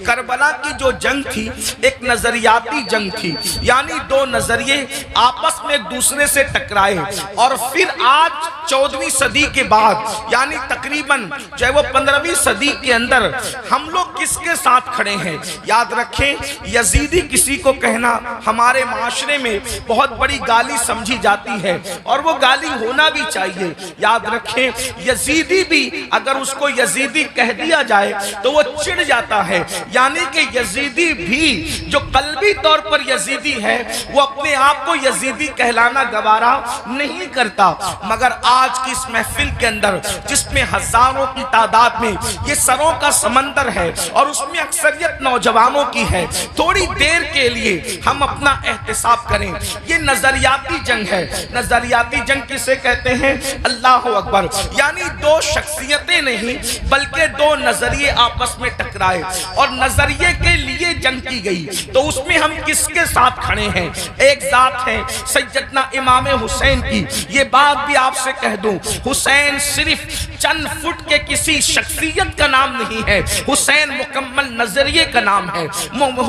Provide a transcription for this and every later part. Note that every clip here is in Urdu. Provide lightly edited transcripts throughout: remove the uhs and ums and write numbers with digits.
کربلا کی جو جنگ تھی ایک نظریاتی جنگ تھی، یعنی دو نظریے آپس میں ایک دوسرے سے ٹکرائے، اور پھر آج 14ویں صدی کے بعد یعنی تقریباً جو ہے وہ 15ویں صدی کے اندر ہم لوگ کس کے ساتھ کھڑے ہیں؟ یاد رکھیں یزیدی کسی کو کہنا ہمارے معاشرے میں بہت بڑی گالی سمجھی جاتی ہے، اور وہ گالی ہونا بھی چاہیے۔ یاد رکھیں یزیدی بھی اگر اس کو یزیدی کہہ دیا جائے تو وہ چڑ جاتا ہے، یعنی کہ یزیدی بھی جو قلبی طور پر یزیدی ہے وہ اپنے آپ کو یزیدی کہلانا گوارا نہیں کرتا۔ مگر آج کی اس محفل کے اندر جس میں ہزاروں کی تعداد میں یہ سروں کا سمندر ہے اور اس میں اکثریت نوجوانوں کی ہے، تھوڑی دیر کے لیے ہم اپنا احتساب کریں۔ یہ نظریاتی جنگ ہے۔ نظریاتی جنگ کسے کہتے ہیں؟ اللہ اکبر، یعنی دو شخصیتیں نہیں بلکہ دو نظریے آپس میں ٹکرائے اور نظریے کے لیے جنگ کی گئی۔ تو اس میں ہم کس کے ساتھ کھڑے ہیں؟ ایک ذات ہے سیدنا امام حسین کی۔ یہ بات بھی آپ سے کہہ دوں، حسین صرف چند فٹ کے کسی شخصیت کا نام نہیں ہے، حسین مکمل نظریے کا نام ہے۔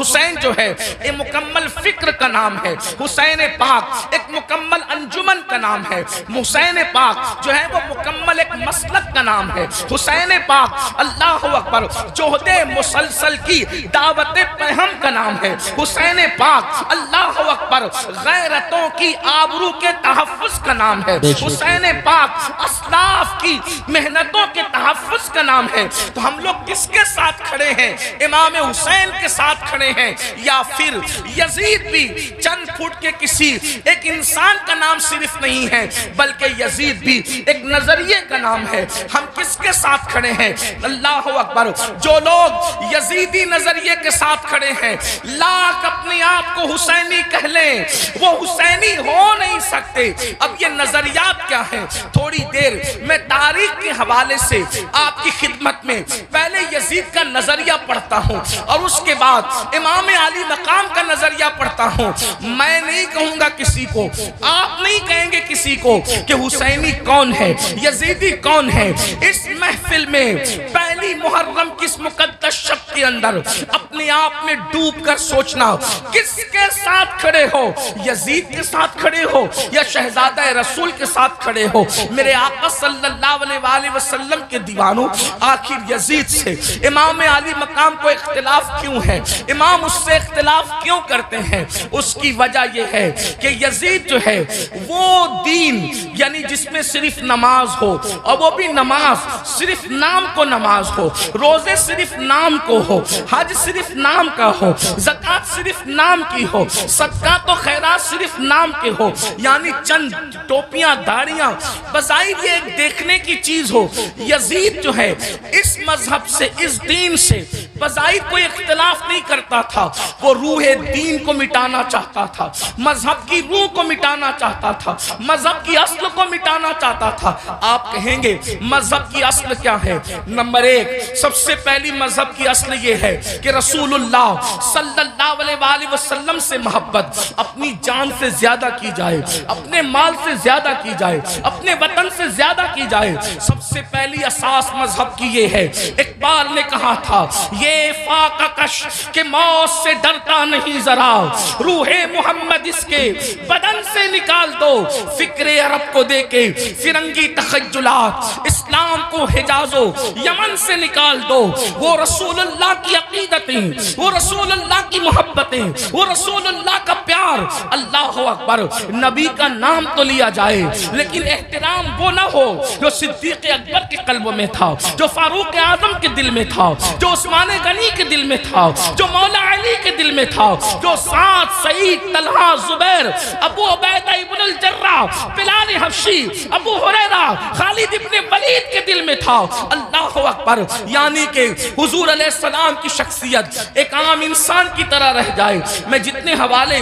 حسین جو ہے ایک مکمل فکر کا نام ہے، حسین پاک ایک مکمل انجمن کا نام ہے، حسین پاک جو ہے وہ مکمل ایک مسلک کا نام ہے، حسین پاک اللہ اکبر جہد مسلسل کی دعوت پہم کا نام ہے، حسین پاک اللہ اکبر غیرتوں کی آبرو کے تحفظ کا نام ہے، حسین پاک اسلاف کی محنتوں کے تحفظ کا نام ہے۔ تو ہم لوگ کس کے ساتھ کھڑے ہیں؟ امام حسین کے ساتھ کھڑے ہیں، یا پھر یزید بھی چند فٹ کے کسی ایک انسان کا نام صرف نہیں ہے بلکہ یزید بھی ایک نظریے کا نام ہے۔ ہم کس کے ساتھ کھڑے ہیں؟ اللہ اکبر، جو لوگ یزیدی نظریے کے ساتھ کھڑے ہیں لاکھ اپنے آپ کو حسینی کہہ لیں وہ حسینی ہو نہیں سکتے۔ اب یہ نظریات کیا ہیں؟ تھوڑی دیر میں تاریخ کے حوالے سے آپ کی خدمت میں پہلے یزید کا نظریہ پڑھتا ہوں اور اس کے بعد امام علی مقام کا نظریہ پڑھتا ہوں۔ میں نہیں کہوں گا کسی کو، آپ نہیں کہیں گے کسی کو کہ حسینی کون ہے، یزیدی کون ہے۔ اس محفل میں پہلی محرم کس مقدس شب کے اندر اپنے آپ میں ڈوب کر سوچنا کس کے ساتھ کھڑے ہو، یزید کے ساتھ کھڑے ہو یا شہزادہ رسول کے ساتھ کھڑے ہو۔ میرے آقا صلی اللہ علیہ وآلہ وسلم کے دیوانوں، آخر یزید سے امام علی مقام کو اختلاف کیوں ہے؟ امام اس سے اختلاف کیوں کرتے ہیں؟ اس کی وجہ یہ ہے کہ یزید جو ہے وہ دین یعنی جس میں صرف نماز ہو، اور وہ بھی نماز صرف نام کو نماز ہو، روزے صرف نام کو ہو، حج صرف نام کا ہو، زکوٰۃ صرف نام کی ہو، صدقات و خیرات صرف نام کے ہو، یعنی چند ٹوپیاں داڑیاں بظاہر یہ ایک دیکھنے کی چیز ہو۔ یزید جو ہے اس مذہب سے، اس دین سے بظاہر کوئی اختلاف نہیں کرتا تھا، وہ روح دین کو مٹانا چاہتا تھا، مذہب کی روح کو مٹانا چاہتا تھا، مذہب کی اصل کو مٹانا چاہتا تھا۔ آپ کہیں گے مذہب کی اصل کیا ہے؟ نمبر ایک، سب سے پہلی مذہب کی اصل یہ ہے کہ رسول اللہ صلی اللہ علیہ وآلہ وسلم سے محبت اپنی جان سے زیادہ کی جائے، اپنے مال سے زیادہ کی جائے، اپنے وطن سے زیادہ کی جائے۔ سب سے پہلی اساس مذہب کی یہ ہے، اقبال نے کہا تھا یہ فاقہ کش کہ موت سے ڈرتا نہیں ذرا، روح محمد اس کے بدن سے نکال دو، فکر عرب کو دے کے فرنگی تخیلات، اسلام کو حجاز و یمن سے نکال دو۔ وہ رسول اللہ کی عقیدتیں، وہ رسول اللہ کی محبتیں، وہ رسول اللہ کا پیار۔ اللہ اکبر، نبی کا نام تو لیا جائے لیکن احترام وہ نہ ہو جو صدیق اکبر کے قلب میں تھا، جو فاروق اعظم کے دل میں تھا، جو عثمان غنی کے دل میں تھا، جو مولا علی کے دل میں تھا، جو سعد، سعید، طلحہ، زبیر، ابو عبیدہ ابن الجراح، بلال حبشی، ابو ہریرہ، خالد ابن ولید کے دل میں تھا۔ اللہ اکبر، یعنی کہ حضور علیہ السلام کی شخصیت ایک عام انسان کی طرح رہ جائے۔ میں جتنے حوالے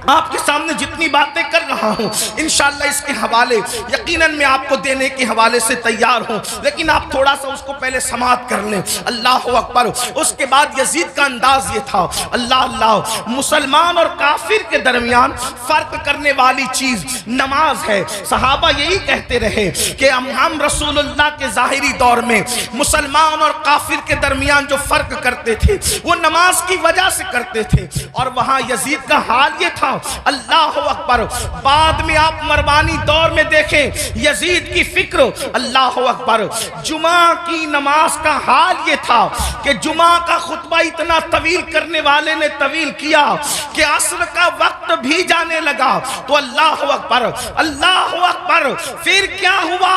آپ کے سامنے جتنی باتیں کر رہا ہوں انشاءاللہ اس کے حوالے یقیناً میں آپ کو دینے کے حوالے سے تیار ہوں، لیکن آپ تھوڑا سا اس کو پہلے سماعت کر لیں۔ اللہ اکبر۔ اس کے بعد یزید کا انداز یہ تھا، اللہ مسلمان اور کافر کے درمیان فرق کرنے والی چیز نماز ہے۔ صحابہ یہی کہتے رہے کہ ہم رسول اللہ کے ظاہری دور میں مسلمان اور کافر کے درمیان جو فرق کرتے تھے وہ نماز کی وجہ سے کرتے تھے، اور وہاں یزید کا حال یہ تھا۔ اللہ اکبر۔ بعد میں آپ مروانی دور میں دیکھیں یزید کی فکر، اللہ اکبر، جمعہ کی نماز کا حال یہ تھا کہ جمعہ کا خطبہ اتنا طویل کرنے والے نے طویل کیا کہ عصر کا وقت بھی جانے لگا تو اللہ اکبر اللہ اکبر۔ پھر کیا ہوا؟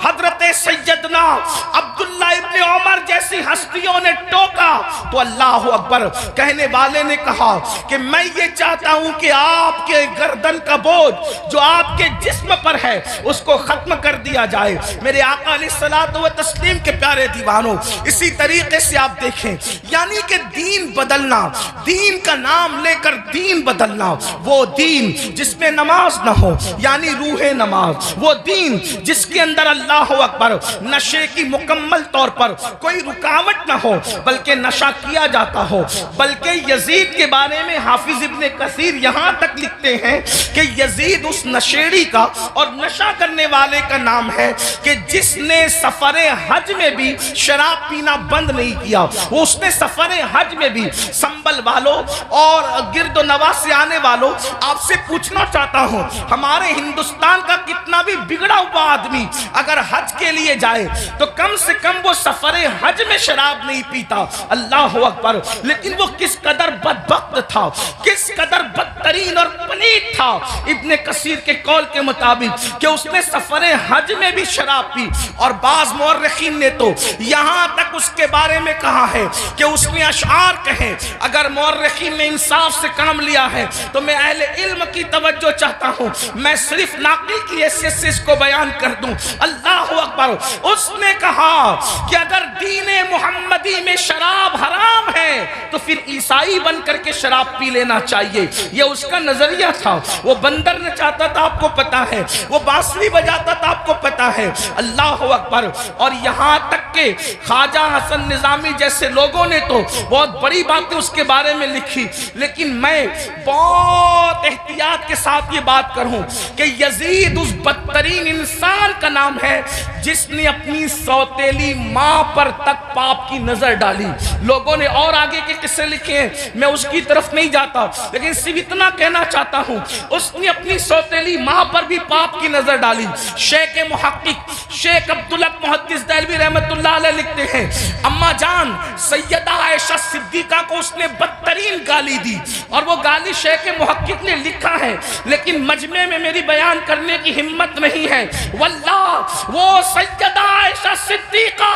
حضرت سیدنا عبداللہ ابن عمر جیسی ہستیوں نے ٹوکا تو اللہ اکبر، کہنے والے نے کہا کہ میں یہ چاہتا ہوں کہ آپ کے گردن کا بوجھ جو آپ کے جسم پر ہے اس کو ختم کر دیا جائے۔ میرے آقا علیہ الصلوۃ والتسلیم کے پیارے دیوانوں، اسی طریقے سے آپ دیکھیں یعنی کہ دین بدلنا، دین کا نام لے کر دین بدلنا، وہ دین جس میں نماز نہ ہو یعنی روح نماز، وہ دین جس کے اندر اللہ اکبر نشے کی مکمل طور پر کوئی رکاوٹ نہ ہو بلکہ نشہ کیا جاتا ہو۔ بلکہ یزید کے بارے میں حافظ ابن کثیر یہاں تک لکھتے ہیں کہ یزید اس نشیڑی کا اور نشہ کرنے والے کا نام ہے کہ جس نے سفر حج میں بھی شراب پینا بند نہیں کیا۔ وہ اس نے سفر حج میں بھی، سنبل والوں اور گرد و نواح سے آنے والوں، آپ سے پوچھنا چاہتا ہوں ہمارے ہندوستان کا کتنا بھی بگڑا ہوا آدمی اگر حج کے لیے جائے تو کم سے کم وہ سفر حج میں شراب نہیں پیتا۔ اللہ اکبر۔ لیکن وہ کس قدر بدبخت تھا، کس قدر بدترین اور پلید تھا ابن کثیر کے قول کے مطابق کہ اس نے سفر حج میں بھی شراب پی، اور بعض مورخین نے تو یہاں تک اس کے بارے میں کہا ہے کہ اس نے اشعار کہے۔ اگر مورخین نے انصاف سے کام لیا ہے تو میں اہل علم کی توجہ چاہتا ہوں، میں صرف ناقل کی حیثیت سے اس کو بیان کر دوں۔ اللہ اکبر۔ اس نے کہا کہ اگر دین محمدی میں شراب حرام ہے تو پھر عیسائی بن کر کے شراب پی لینا چاہیے، یہ اس کا نظریہ تھا۔ وہ بندر نچاتا تھا آپ کو پتا ہے، وہ بانسری بجاتا تھا آپ کو پتا ہے۔ اللہ اکبر۔ اور یہاں تک کہ خواجہ حسن نظامی جیسے لوگوں نے تو بہت بڑی باتیں اس کے بارے میں لکھی، لیکن میں بہت احتیاط کے ساتھ یہ بات کروں کہ یزید اس بدترین انسان کا نام ہے جس نے اپنی سوتیلی ماں پر تک پاپ کی نظر ڈالی۔ لوگوں نے اور آگے کے قصے لکھے ہیں، میں اس کی طرف نہیں جاتا، لیکن صرف اتنا کہنا چاہتا ہوں اس نے اپنی سوتیلی ماں پر بھی پاپ کی نظر ڈالی۔ شیخ محقق شیخ عبدالحق محدث دہلوی رحمت اللہ علیہ لکھتے ہیں اما جان سیدہ عائشہ صدیقہ کو اس نے بدترین گالی دی، اور وہ گالی شیخ محقق نے لکھا ہے لیکن مجمع میں میری بیان کرنے کی ہمت نہیں ہے۔ واللہ وہ سیدہ عائشہ صدیقہ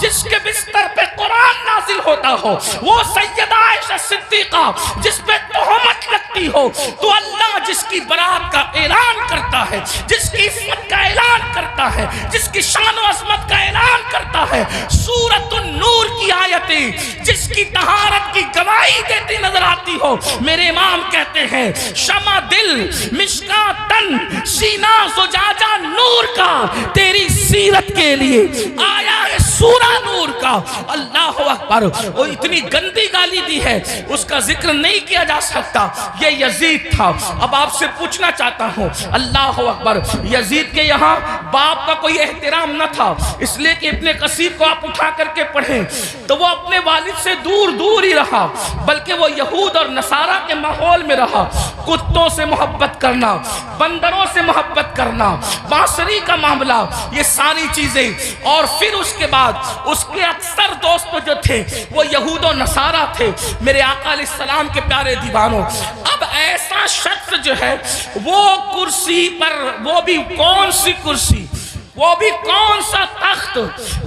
جس کے بستر پہ قرآن نازل ہوتا ہو، وہ سیدہ عائشہ صدیقہ جس پہ تہمت لگتی ہو، تو اللہ جس کی برات کا اعلان کرتا ہے، جس کی عصمت کا اعلان کرتا ہے، جس کی شان و عظمت کا اعلان کرتا ہے، سورۃ النور کی آیتیں جس کی طہارت کی گواہی دیتی نظر آتی ہو، میرے امام کہتے ہیں شمع دل مشکاۃ تن سینہ زجاجہ نور کا، تیری سیرت کے لیے آیا ہے سورہ نور کا۔ اللہ اکبر۔ وہ اتنی گندی گالی دی ہے اس کا ذکر نہیں کیا جا سکتا، یہ یزید تھا۔ اب آپ سے پوچھنا چاہتا ہوں اللہ اکبر، یزید کے یہاں باپ کا کوئی احترام نہ تھا، اس لیے کہ ابن کثیر کو آپ اٹھا کر کے پڑھیں تو وہ اپنے والد سے دور دور ہی رہا، بلکہ وہ یہود اور نصارہ کے ماحول میں رہا۔ کتوں سے محبت کرنا، بندروں سے محبت کرنا، بانسری کا معاملہ، یہ ساری چیزیں، اور پھر اس کے بعد اس کے اکثر دوست جو تھے وہ یہود و نصارہ تھے۔ میرے آقا علیہ السلام کے پیارے دیوانوں، اب ایسا شخص جو ہے وہ کرسی پر، وہ بھی کون سی کرسی، وہ بھی کون سا تخت،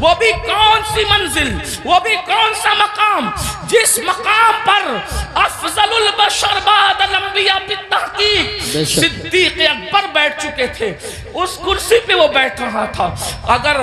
وہ بھی کون سی منزل، وہ بھی کون سا مقام، جس مقام پر افضل البشر بعد الانبیاء بالتحقیق صدیق اکبر بیٹھ چکے تھے، اس کرسی پہ وہ بیٹھ رہا تھا۔ اگر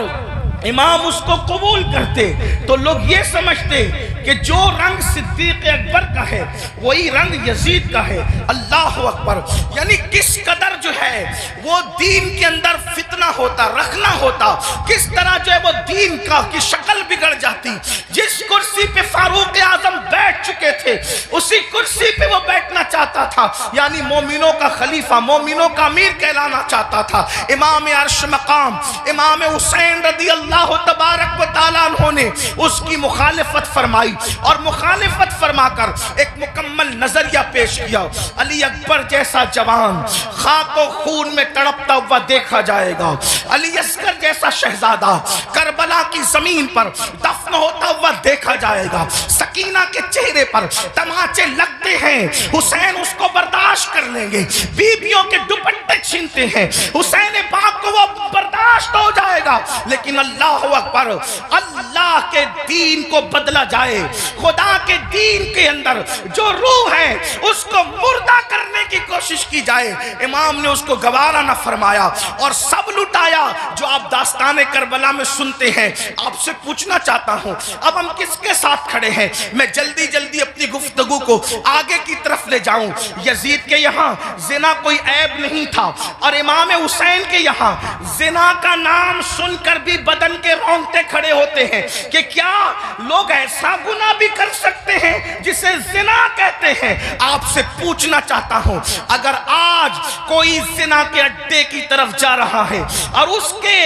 امام اس کو قبول کرتے تو لوگ یہ سمجھتے کہ جو رنگ صدیق اکبر کا ہے وہی رنگ یزید کا ہے. اللہ اکبر. یعنی کس قدر جو ہے وہ دین کے اندر فتنہ ہوتا، رکھنا ہوتا، کس طرح جو ہے وہ دین کا کی شکل بگڑ جاتی. جس کرسی پہ فاروق اعظم بیٹھ چکے تھے اسی کرسی پہ وہ بیٹھنا چاہتا تھا، یعنی مومنوں کا خلیفہ، مومنوں کا امیر کہلانا چاہتا تھا. امام عرش مقام امام حسین رضی اللہ تبارک و تعالیٰ عنہ نے اس کی مخالفت فرمائی اور مخالفت فرما کر ایک مکمل نظریہ پیش کیا. علی اکبر جیسا جوان خاک و خون میں تڑپتا ہوا دیکھا جائے گا. علی اصغر جیسا شہزادہ کربلا کی زمین پر دفن ہوتا ہوا دیکھا جائے گا. سکینہ کے چہرے پر تماچے لگتے ہیں، حسین اس کو برداشت کر لیں گے. بیویوں کے دوپٹے چھینتے ہیں، حسین پاک کو وہ برداشت ہو جائے گا. لیکن اللہ اکبر، اللہ کے دین کو بدلا جائے، خدا کے دین کے اندر جو روح ہے اس کو مردہ کرنے کی کوشش کی جائے، امام نے اس کو گوارا نہ فرمایا اور سب لٹایا. جو آپ داستان کربلا میں سنتے ہیں، آپ سے پوچھنا چاہتا ہوں اب ہم کس کے ساتھ کھڑے ہیں؟ میں جلدی جلدی اپنی گفتگو کو آگے کی طرف لے جاؤں. یزید کے یہاں زنا کوئی عیب نہیں تھا اور امام حسین کے یہاں زنا کا نام سن کر بھی بدن کے رونگٹے کھڑے ہوتے ہیں کہ کیا لوگ ایسا گناہ بھی کر سکتے ہیں جسے زنا کہتے ہیں. آپ سے پوچھنا چاہتا ہوں اگر آج کوئی زنا کے اڈے کی طرف جا رہا ہے اور اس کے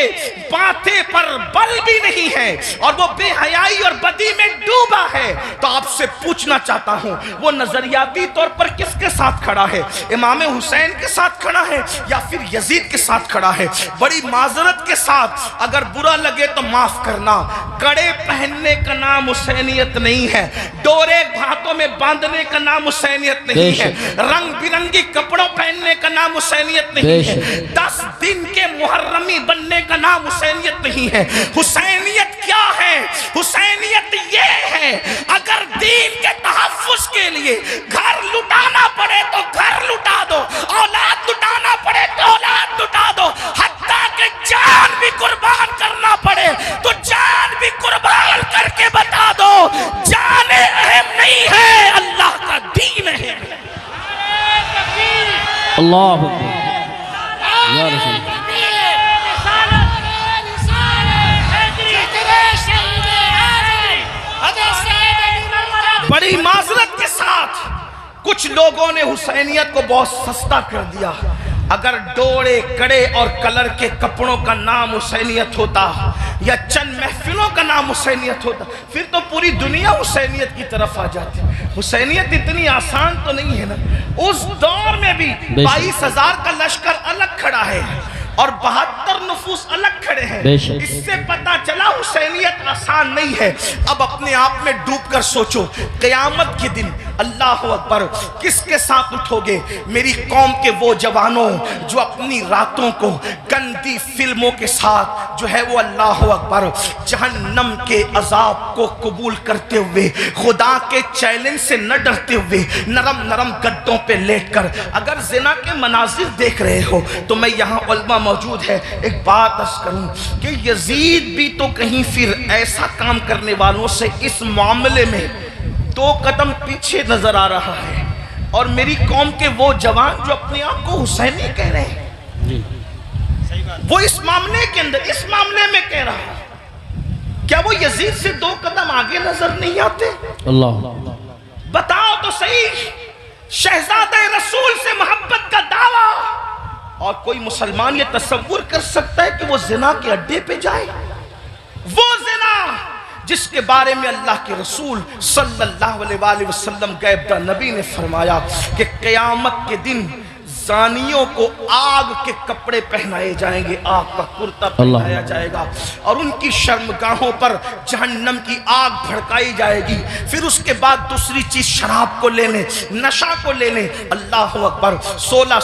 ماتھے پر بل بھی نہیں ہے اور وہ بے حیائی اور بدی میں ڈوبا ہے تو آپ سے پوچھنا چاہتا ہوں وہ نظریاتی طور پر کس کے ساتھ کھڑا ہے؟ امام حسین کے ساتھ کھڑا ہے یا پھر یزید کے ساتھ کھڑا ہے؟ بڑی معذرت کے ساتھ اگر برا لگے تو معاف کرنا، کڑے پہننے کا نام حسینیت نہیں ہے، ڈورے ہاتھوں میں باندھنے کا نام حسینیت نہیں ہے، رنگ برنگی کپڑوں پہننے کا نام حسینیت نہیں ہے، 10 دن کے محرمی بننے کا نام حسینیت نہیں ہے. حسینیت کیا ہے؟ حسینیت یہ ہے اگر دین کے تحفظ کے لیے گھر لٹانا پڑے تو گھر لٹا دو، اولاد لٹانا پڑے تو اولاد لٹا دو، حتیٰ کہ جان بھی قربان کرنا پڑے تو جان بھی قربان کر کے بتا دو جان اہم نہیں ہے، اللہ کا دین ہے. اللہ اکبر یا رسول اللہ. بڑی معذرت کے ساتھ کچھ لوگوں نے حسینیت کو بہت سستا کر دیا. اگر ڈوڑے کڑے اور کلر کے کپڑوں کا نام حسینیت ہوتا یا چند محفلوں کا نام حسینیت ہوتا پھر تو پوری دنیا حسینیت کی طرف آ جاتی. حسینیت اتنی آسان تو نہیں ہے نا. اس دور میں بھی 22,000 کا لشکر الگ کھڑا ہے اور 72 نفوس الگ کھڑے ہیں. اس سے پتا چلا حسینیت آسان نہیں ہے. اب اپنے آپ میں ڈوب کر سوچو قیامت کے دن اللہ اکبر کس کے ساتھ اٹھو گے؟ میری قوم کے وہ جوانوں جو اپنی راتوں کو گندی فلموں کے ساتھ جو ہے وہ اللہ اکبر جہنم کے عذاب کو قبول کرتے ہوئے خدا کے چیلنج سے نہ ڈرتے ہوئے نرم نرم گدوں پہ لیٹ کر اگر زنا کے مناظر دیکھ رہے ہو تو میں یہاں علماء موجود ہے ایک بات عرض کروں کہ یزید بھی تو کہیں پھر ایسا کام کرنے والوں سے اس معاملے میں 2 قدم پیچھے نظر آ رہا ہے. اور میری قوم کے وہ جوان جو اپنے آپ کو حسینی کہہ رہے ہیں وہ اس معاملے کے اندر اس معاملے میں کہہ رہا ہے کیا وہ یزید سے 2 قدم آگے نظر نہیں آتے؟ اللہ بتاؤ تو صحیح. شہزادہ رسول سے محبت کا دعویٰ اور کوئی مسلمان یہ تصور کر سکتا ہے کہ وہ زنا کے اڈے پہ جائے؟ وہ زنا جس کے بارے میں اللہ کے رسول صلی اللہ علیہ وآلہ وسلم غیب داں نبی نے فرمایا کہ قیامت کے دن زانیوں کو آگ کے کپڑے پہنائے جائیں گے، آگ کا کرتا پہنایا جائے گا اور ان کی شرمگاہوں پر جہنم کی آگ بھڑکائی جائے گی. پھر اس کے بعد دوسری چیز شراب کو لینے، نشہ کو لینے. اللہ اکبر 16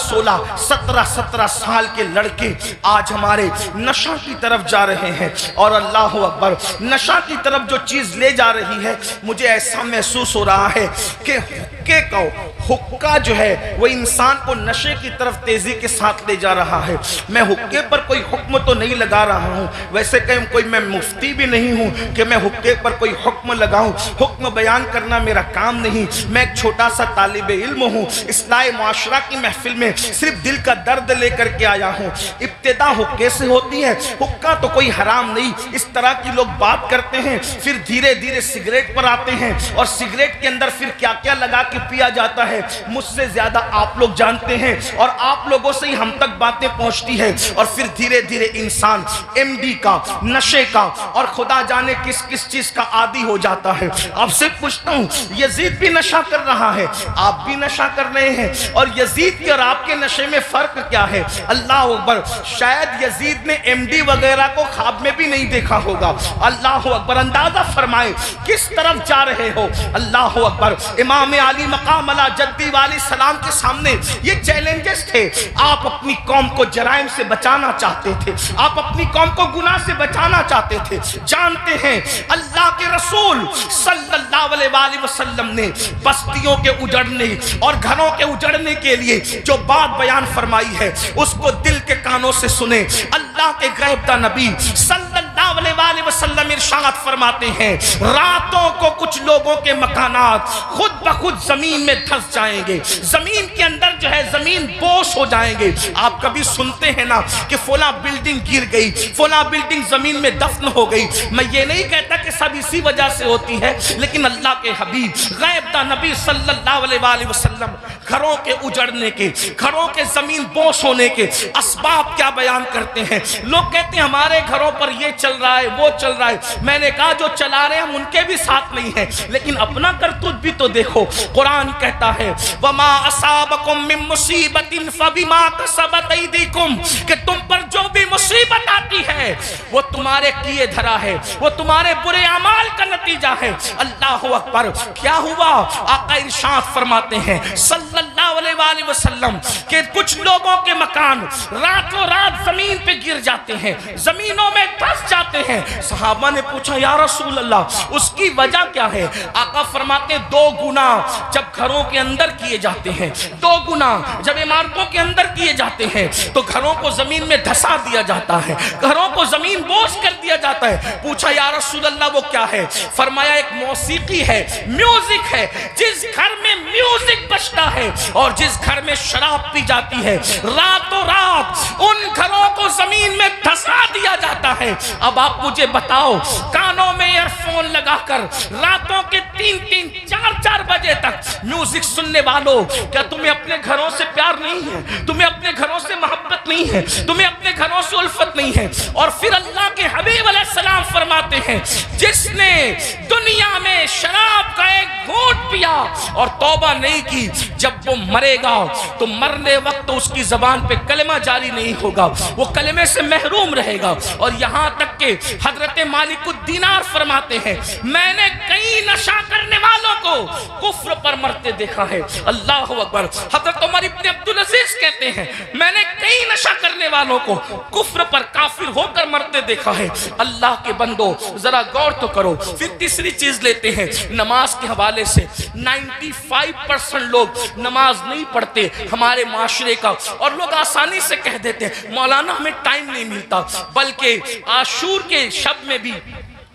17 سال کے لڑکے آج ہمارے نشہ کی طرف جا رہے ہیں اور اللہ اکبر نشہ کی طرف جو چیز لے جا رہی ہے مجھے ایسا محسوس ہو رہا ہے کہ حکے کا حکا جو ہے وہ انسان کو نشے نشے کی طرف تیزی کے ساتھ لے جا رہا ہے. میں حقے پر کوئی حکم تو نہیں لگا رہا ہوں, ویسے کہ کوئی میں مفتی بھی نہیں ہوں کہ میں حقے پر کوئی حکم لگاؤں. حکم بیان کرنا میرا کام نہیں. میں ایک چھوٹا سا طالب علم ہوں. اصلاح معاشرہ کی محفل میں صرف دل کا درد لے کر کے آیا ہوں. ابتدا حقے سے ہوتی ہے. حقہ تو کوئی حرام نہیں. اس طرح کی لوگ بات کرتے ہیں, پھر دھیرے دھیرے سگریٹ پر آتے ہیں, اور سگریٹ کے اندر پھر کیا کیا لگا کے پیا جاتا ہے مجھ سے زیادہ آپ لوگ جانتے ہیں, اور آپ لوگوں سے ہی ہم تک باتیں پہنچتی ہیں. اور پھر دھیرے دھیرے انسان ایم ڈی کا, نشے کا, اور خدا جانے کس کس چیز کا عادی ہو جاتا ہے. آپ سے پوچھتا ہوں, یزید بھی نشہ کر رہا ہے, آپ بھی نشہ کر رہے ہیں, اور یزید کے اور آپ کے نشے میں فرق کیا ہے؟ اللہ اکبر. شاید یزید نے ایم ڈی وغیرہ کو خواب میں بھی نہیں دیکھا ہوگا. اللہ اکبر. اندازہ فرمائے کس طرف جا رہے ہو. اللہ اکبر. امام علی مقام علی جدی والی سلام کے سامنے یہ چیلنجز تھے. آپ اپنی قوم کو جرائم سے بچانا چاہتے تھے, آپ اپنی قوم کو گناہ سے بچانا چاہتے تھے. جانتے ہیں اللہ کے رسول صلی اللہ علیہ وآلہ وسلم نے بستیوں کے اجڑنے اور گھروں کے اجڑنے کے لیے جو بات بیان فرمائی ہے اس کو دل کے کانوں سے سنیں. اللہ کے غیب دا نبی صلی اللہ علیہ وآلہ وسلم ارشاد فرماتے ہیں, راتوں کو کچھ لوگوں کے مکانات خود بخود زمین میں دھس جائیں گے, زمین کے اندر جو ہے زمین بوس ہو جائیں گے. آپ کبھی سنتے ہیں نا کہ فلاں بلڈنگ گر گئی, فلاں بلڈنگ زمین میں دفن ہو گئی. میں یہ نہیں کہتا کہ سب اسی وجہ سے ہوتی ہے, لیکن اللہ کے حبیب غیب دا نبی صلی اللہ علیہ وآلہ وسلم گھروں کے اجڑنے کے, گھروں کے زمین بوس ہونے کے اسباب کیا بیان کرتے ہیں. لوگ کہتے ہیں ہمارے گھروں پر یہ چل رہا ہے, وہ چل رہا ہے. میں نے کہا جو چلا رہے ہیں ہم ان کے بھی ساتھ نہیں ہیں, لیکن اپنا کرتوت بھی تو دیکھو. قرآن کہتا ہے وَمَا أَصَابَكُم مِّن مُّصِيبَةٍ فَبِمَا كَسَبَتْ أَيْدِيكُمْ, کہ تم پر جو بھی مصیبت آتی ہے وہ تمہارے کیے دھرا ہے, وہ تمہارے برے اعمال کا نتیجہ ہے. اللہ اکبر. کیا ہوا؟ آقا ارشاد فرماتے ہیں صلی اللہ علیہ وآلہ وسلم کہ کچھ لوگوں کے مکان راتوں رات زمین پہ گر جاتے ہیں, زمینوں میں دھس جاتے ہیں. صحابہ نے پوچھا یا رسول اللہ اس کی وجہ کیا ہے؟ آقا فرماتے ہیں دو گناہ جب گھروں کے اندر کیے جاتے ہیں, دو گناہ جب عمارتوں کے اندر کیے جاتے ہیں تو گھروں کو زمین میں دھسا دیا جاتا ہے, گھروں کو زمین بوس کر دیا جاتا ہے. پوچھا یا رسول اللہ وہ کیا ہے؟ فرمایا ایک موسیقی ہے, میوزک ہے. جس گھر میں میوزک بجتا ہے اور جس گھر میں شراب پی جاتی ہے راتوں رات ان گھروں کو زمین میں دھسا دیا جاتا ہے. اب آپ مجھے بتاؤ, کانوں میں ایئر فون لگا کر راتوں کے 3-3, 4-4 بجے تک میوزک سننے والوں, کیا تمہیں اپنے گھروں سے پیار نہیں ہے؟ تمہیں اپنے گھروں سے محبت نہیں ہے؟ تمہیں اپنے گھروں سے الفت نہیں ہے؟ اور پھر اللہ کے حبیب علیہ السلام فرماتے ہیں جس نے دنیا میں شراب کا ایک گھونٹ پیا اور توبہ نہیں کی, جب وہ مرے گا تو مرنے وقت اس کی زبان پہ کلمہ جاری نہیں ہوگا, وہ کلمے سے محروم رہے گا. اور یہاں تک کہ حضرت مالک الدینار فرماتے ہیں میں نے کئی نشہ کرنے والوں کو کفر پر مرتے دیکھا ہے. اللہ اکبر. حضرت عمر ابن عبدالعزیز کہتے ہیں میں نے کئی نشہ کرنے والوں کو کفر پر کافر ہو کر مرتے دیکھا ہے. اللہ کے بندو ذرا غور تو کرو. پھر تیسری چیز لیتے ہیں نماز کے حوالے سے. 95% لوگ نماز نہیں پڑھتے ہمارے معاشرے کا, اور لوگ آسانی سے کہہ دیتے ہیں مولانا ہمیں ٹائم نہیں ملتا. بلکہ عاشور کے شب میں بھی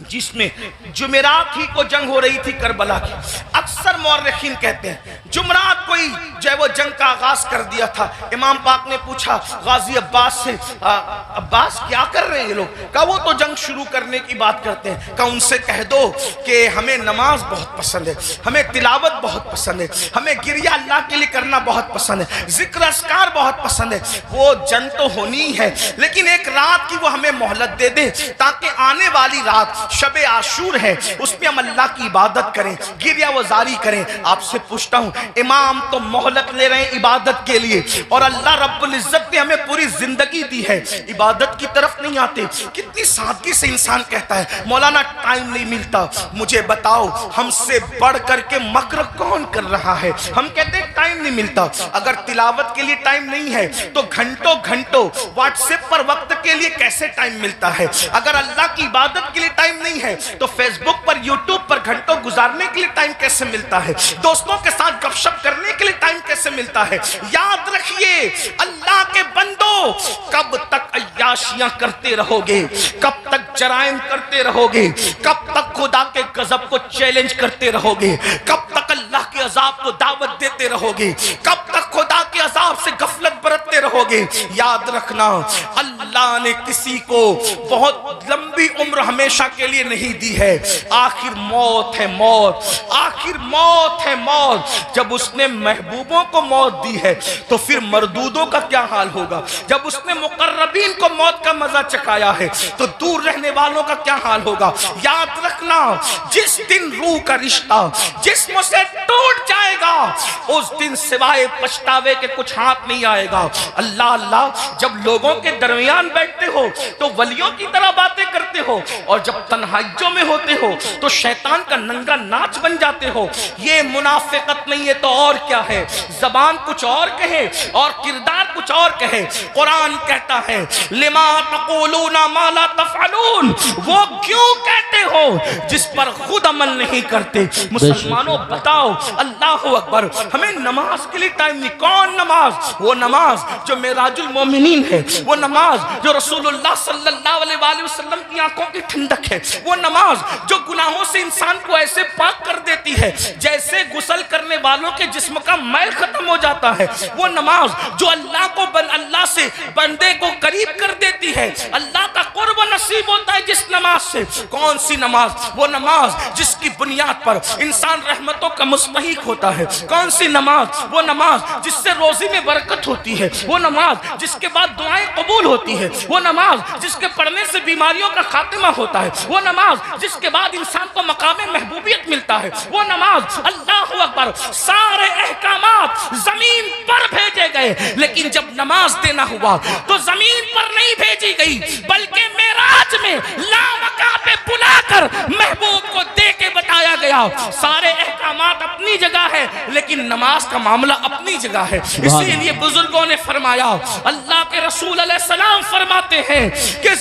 جس میں جمعرات ہی کو جنگ ہو رہی تھی کربلا کی, اکثر مورخین کہتے ہیں جمعرات کوئی جو ہے وہ جنگ کا آغاز کر دیا تھا. امام پاک نے پوچھا غازی عباس سے, عباس کیا کر رہے ہیں یہ لوگ؟ کہا وہ تو جنگ شروع کرنے کی بات کرتے ہیں. کہا ان سے کہہ دو کہ ہمیں نماز بہت پسند ہے, ہمیں تلاوت بہت پسند ہے, ہمیں گریہ اللہ کے لیے کرنا بہت پسند ہے, ذکر اذکار بہت پسند ہے. وہ جنگ تو ہونی ہے لیکن ایک رات کی وہ ہمیں مہلت دے دیں تاکہ آنے والی رات شب عاشور ہے اس میں ہم اللہ کی عبادت کریں, گریہ وزاری کریں. آپ سے پوچھتا ہوں امام تو مہلت لے رہے ہیں عبادت کے لیے, اور اللہ رب العزت نے ہمیں پوری زندگی دی ہے, عبادت کی طرف نہیں آتے. کتنی سادگی سے انسان کہتا ہے مولانا ٹائم نہیں ملتا. مجھے بتاؤ ہم سے بڑھ کر کے مکر کون کر رہا ہے؟ ہم کہتے ہیں ٹائم نہیں ملتا. اگر تلاوت کے لیے ٹائم نہیں ہے تو گھنٹوں گھنٹوں واٹس ایپ پر وقت کے لیے کیسے ٹائم ملتا ہے؟ اگر اللہ کی عبادت کے لیے ٹائم نہیں ہے تو فیس بک پر یوٹیوب پر گھنٹوں گزارنے کے لیے ٹائم کیسے ملتا ہے؟ دوستوں کے ساتھ گپ شپ کرنے کے لیے ٹائم کیسے ملتا ہے؟ یاد رکھیے اللہ کے بندو، کب تک عیاشیاں کرتے رہو گے؟ کب تک جرائم کرتے رہو گے؟ کب تک خدا کے غضب کو چیلنج کرتے رہو گے؟ کب تک اللہ کے عذاب کو دعوت دیتے رہو گے؟ کب تک خدا کے عذاب سے غفلت برتتے رہو گے؟ یاد رکھنا اللہ نے کسی کو بہت لمبی عمر ہمیشہ کے لیے نہیں دی ہے. آخر موت ہے موت، آخر موت ہے موت. جب اس نے محبوبوں کو موت دی ہے تو پھر مردودوں کا کیا حال ہوگا؟ جب اس نے مقربین کو موت کا مزہ چکھایا ہے تو دور رہنے والوں کا کیا حال ہوگا؟ یاد رکھنا جس دن روح کا رشتہ جسم سے ٹوٹ جائے گا اس دن سوائے پچھتاوے کے کچھ ہاتھ نہیں آئے گا. اللہ اللہ، جب لوگوں کے درمیان بیٹھتے ہو تو ولیوں کی طرح باتیں کرتے ہو، اور جب تنہائیوں میں ہوتے ہو تو شیطان کا ننگا ناچ بن جاتے ہو. یہ منافقت نہیں ہے تو اور کیا ہے؟ زبان کچھ اور کہے اور کردار کچھ اور کہے. قرآن کہتا ہے لما تقولون ما لا تفعلون، وہ کیوں کہتے ہو جس پر خود عمل نہیں کرتے. مسلمانوں بتاؤ، اللہ اکبر، ہمیں نماز کے لیے ٹائم نہیں. کون نماز؟ وہ نماز جو معراج المومنین ہے، وہ نماز جو رسول اللہ صلی اللہ علیہ وآلہ وسلم کی آنکھوں کی ٹھنڈک ہے، وہ نماز جو گناہوں سے انسان کو ایسے پاک کر دیتی ہے جیسے غسل کرنے والوں کے جسم کا میل ختم ہو جاتا ہے، وہ نماز جو اللہ سے بندے کو قریب کر دیتی ہے، اللہ کا قرب نصیب ہوتا ہے جس نماز سے. کون سی نماز؟ وہ نماز جس کی بنیاد پر انسان رحمتوں کا مستحق ہوتا ہے. کون سی نماز؟ وہ نماز جس سے روزی میں برکت ہوتی ہے. وہ نماز جس کے بعد دعائیں قبول ہوتی ہے. وہ نماز جس کے پڑھنے سے بیماریوں کا خاتمہ ہوتا ہے. وہ نماز جس کے بعد انسان کو مقام محبوبیت ملتا ہے. وہ نماز، اللہ اکبر، سارے احکامات زمین پر بھیجے گئے لیکن جب نماز دینا ہوا تو زمین پر نہیں بھیجی گئی بلکہ معراج میں لامکان پہ بلا کر محبوب کو دے کے بتایا گیا. سارے احکامات اپنی جگہ ہے لیکن نماز کا معاملہ اپنی جگہ ہے. اسی لیے بزرگوں نے فرمایا، اللہ کے رسول علیہ السلام فرماتے ہیں کہ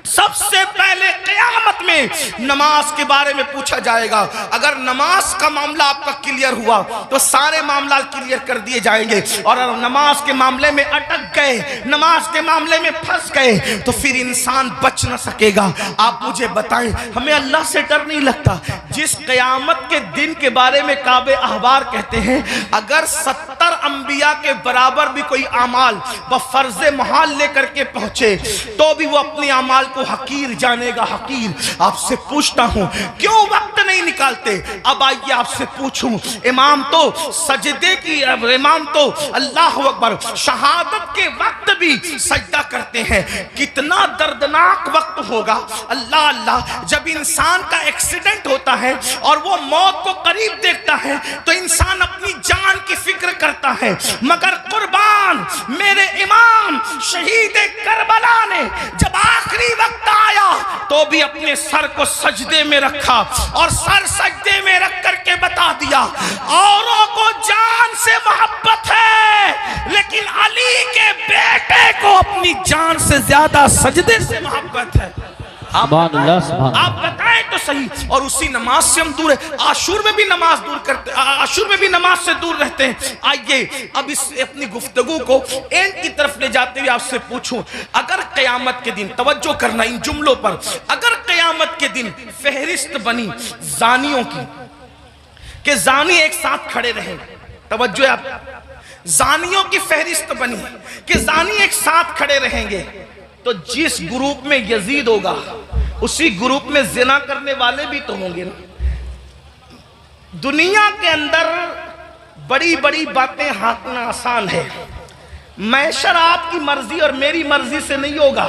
سب سے پہلے قیامت میں نماز کے بارے میں پوچھا جائے گا. اگر نماز کا معاملہ آپ کا کلیئر ہوا تو سارے معاملات کلیئر کر دیے جائیں گے، اور اگر نماز کے معاملے میں اٹک گئے، نماز کے معاملے میں پھنس گئے تو پھر انسان بچ نہ سکے گا. آپ مجھے بتائیں، ہمیں اللہ سے ڈر نہیں لگتا؟ جس قیامت کے دن کے بارے میں کعب احبار کہتے ہیں اگر 70 انبیاء کے برابر بھی کوئی اعمال بفرض محال لے کر کے پہنچے تو بھی وہ اپنے اعمال کو حقیر جانے گا، حقیر. آپ سے پوچھتا ہوں کیوں وقت نہیں نکالتے؟ اب آئیے آپ سے پوچھوں، امام تو سجدے کی، امام تو اللہ اکبر شہادت کے وقت بھی سجدہ کرتے ہیں. کتنا دردناک وقت ہوگا اللہ اللہ جب انسان کا ایکسیڈنٹ ہوتا ہے اور وہ موت کو قریب دیکھتا ہے تو انسان اپنی جان کی فکر کرتا ہے. مگر قربان میرے امام شہید کربلا نے جب آخری وقت آیا تو بھی اپنے سر کو سجدے میں رکھا اور سر سجدے میں رکھ کر کے بتا دیا اوروں کو جان سے محبت ہے لیکن علی کے بیٹے کو اپنی جان سے زیادہ سجدے سے محبت ہے. آپ بتائیں تو صحیح. اور اسی نماز سے ہم دور ہیں. عاشور میں بھی نماز دور کرتے، عاشور میں بھی نماز سے دور رہتے ہیں. آئیے اب اس اپنی گفتگو کو اینڈ کی طرف لے جاتے ہوئے آپ سے پوچھوں، اگر قیامت کے دن، توجہ کرنا ان جملوں پر، اگر قیامت کے دن فہرست بنی زانیوں کی کہ زانی ایک ساتھ کھڑے رہیں، توجہ آپ، زانیوں کی فہرست بنی کہ زانی ایک ساتھ کھڑے رہیں گے تو جس گروپ میں یزید ہوگا اسی گروپ میں زنا کرنے والے بھی تو ہوں گے نا. دنیا کے اندر بڑی بڑی باتیں ہانکنا آسان ہے. محشر آپ کی مرضی اور میری مرضی سے نہیں ہوگا.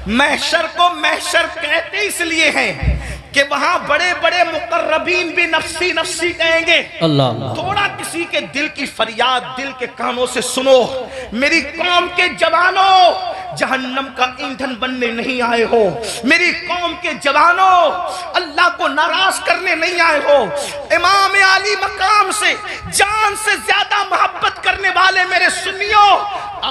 محشر کو محشر کہتے اس لیے ہیں کہ وہاں بڑے بڑے مقربین بھی نفسی نفسی کہیں گے. اللہ تھوڑا کسی کے دل کی فریاد دل کے کانوں سے سنو. میری قوم کے جوانوں جہنم کا ایندھن بننے نہیں آئے ہو. میری قوم کے جوانوں اللہ کو ناراض کرنے نہیں آئے ہو. امام علی مقام سے جان سے زیادہ محبت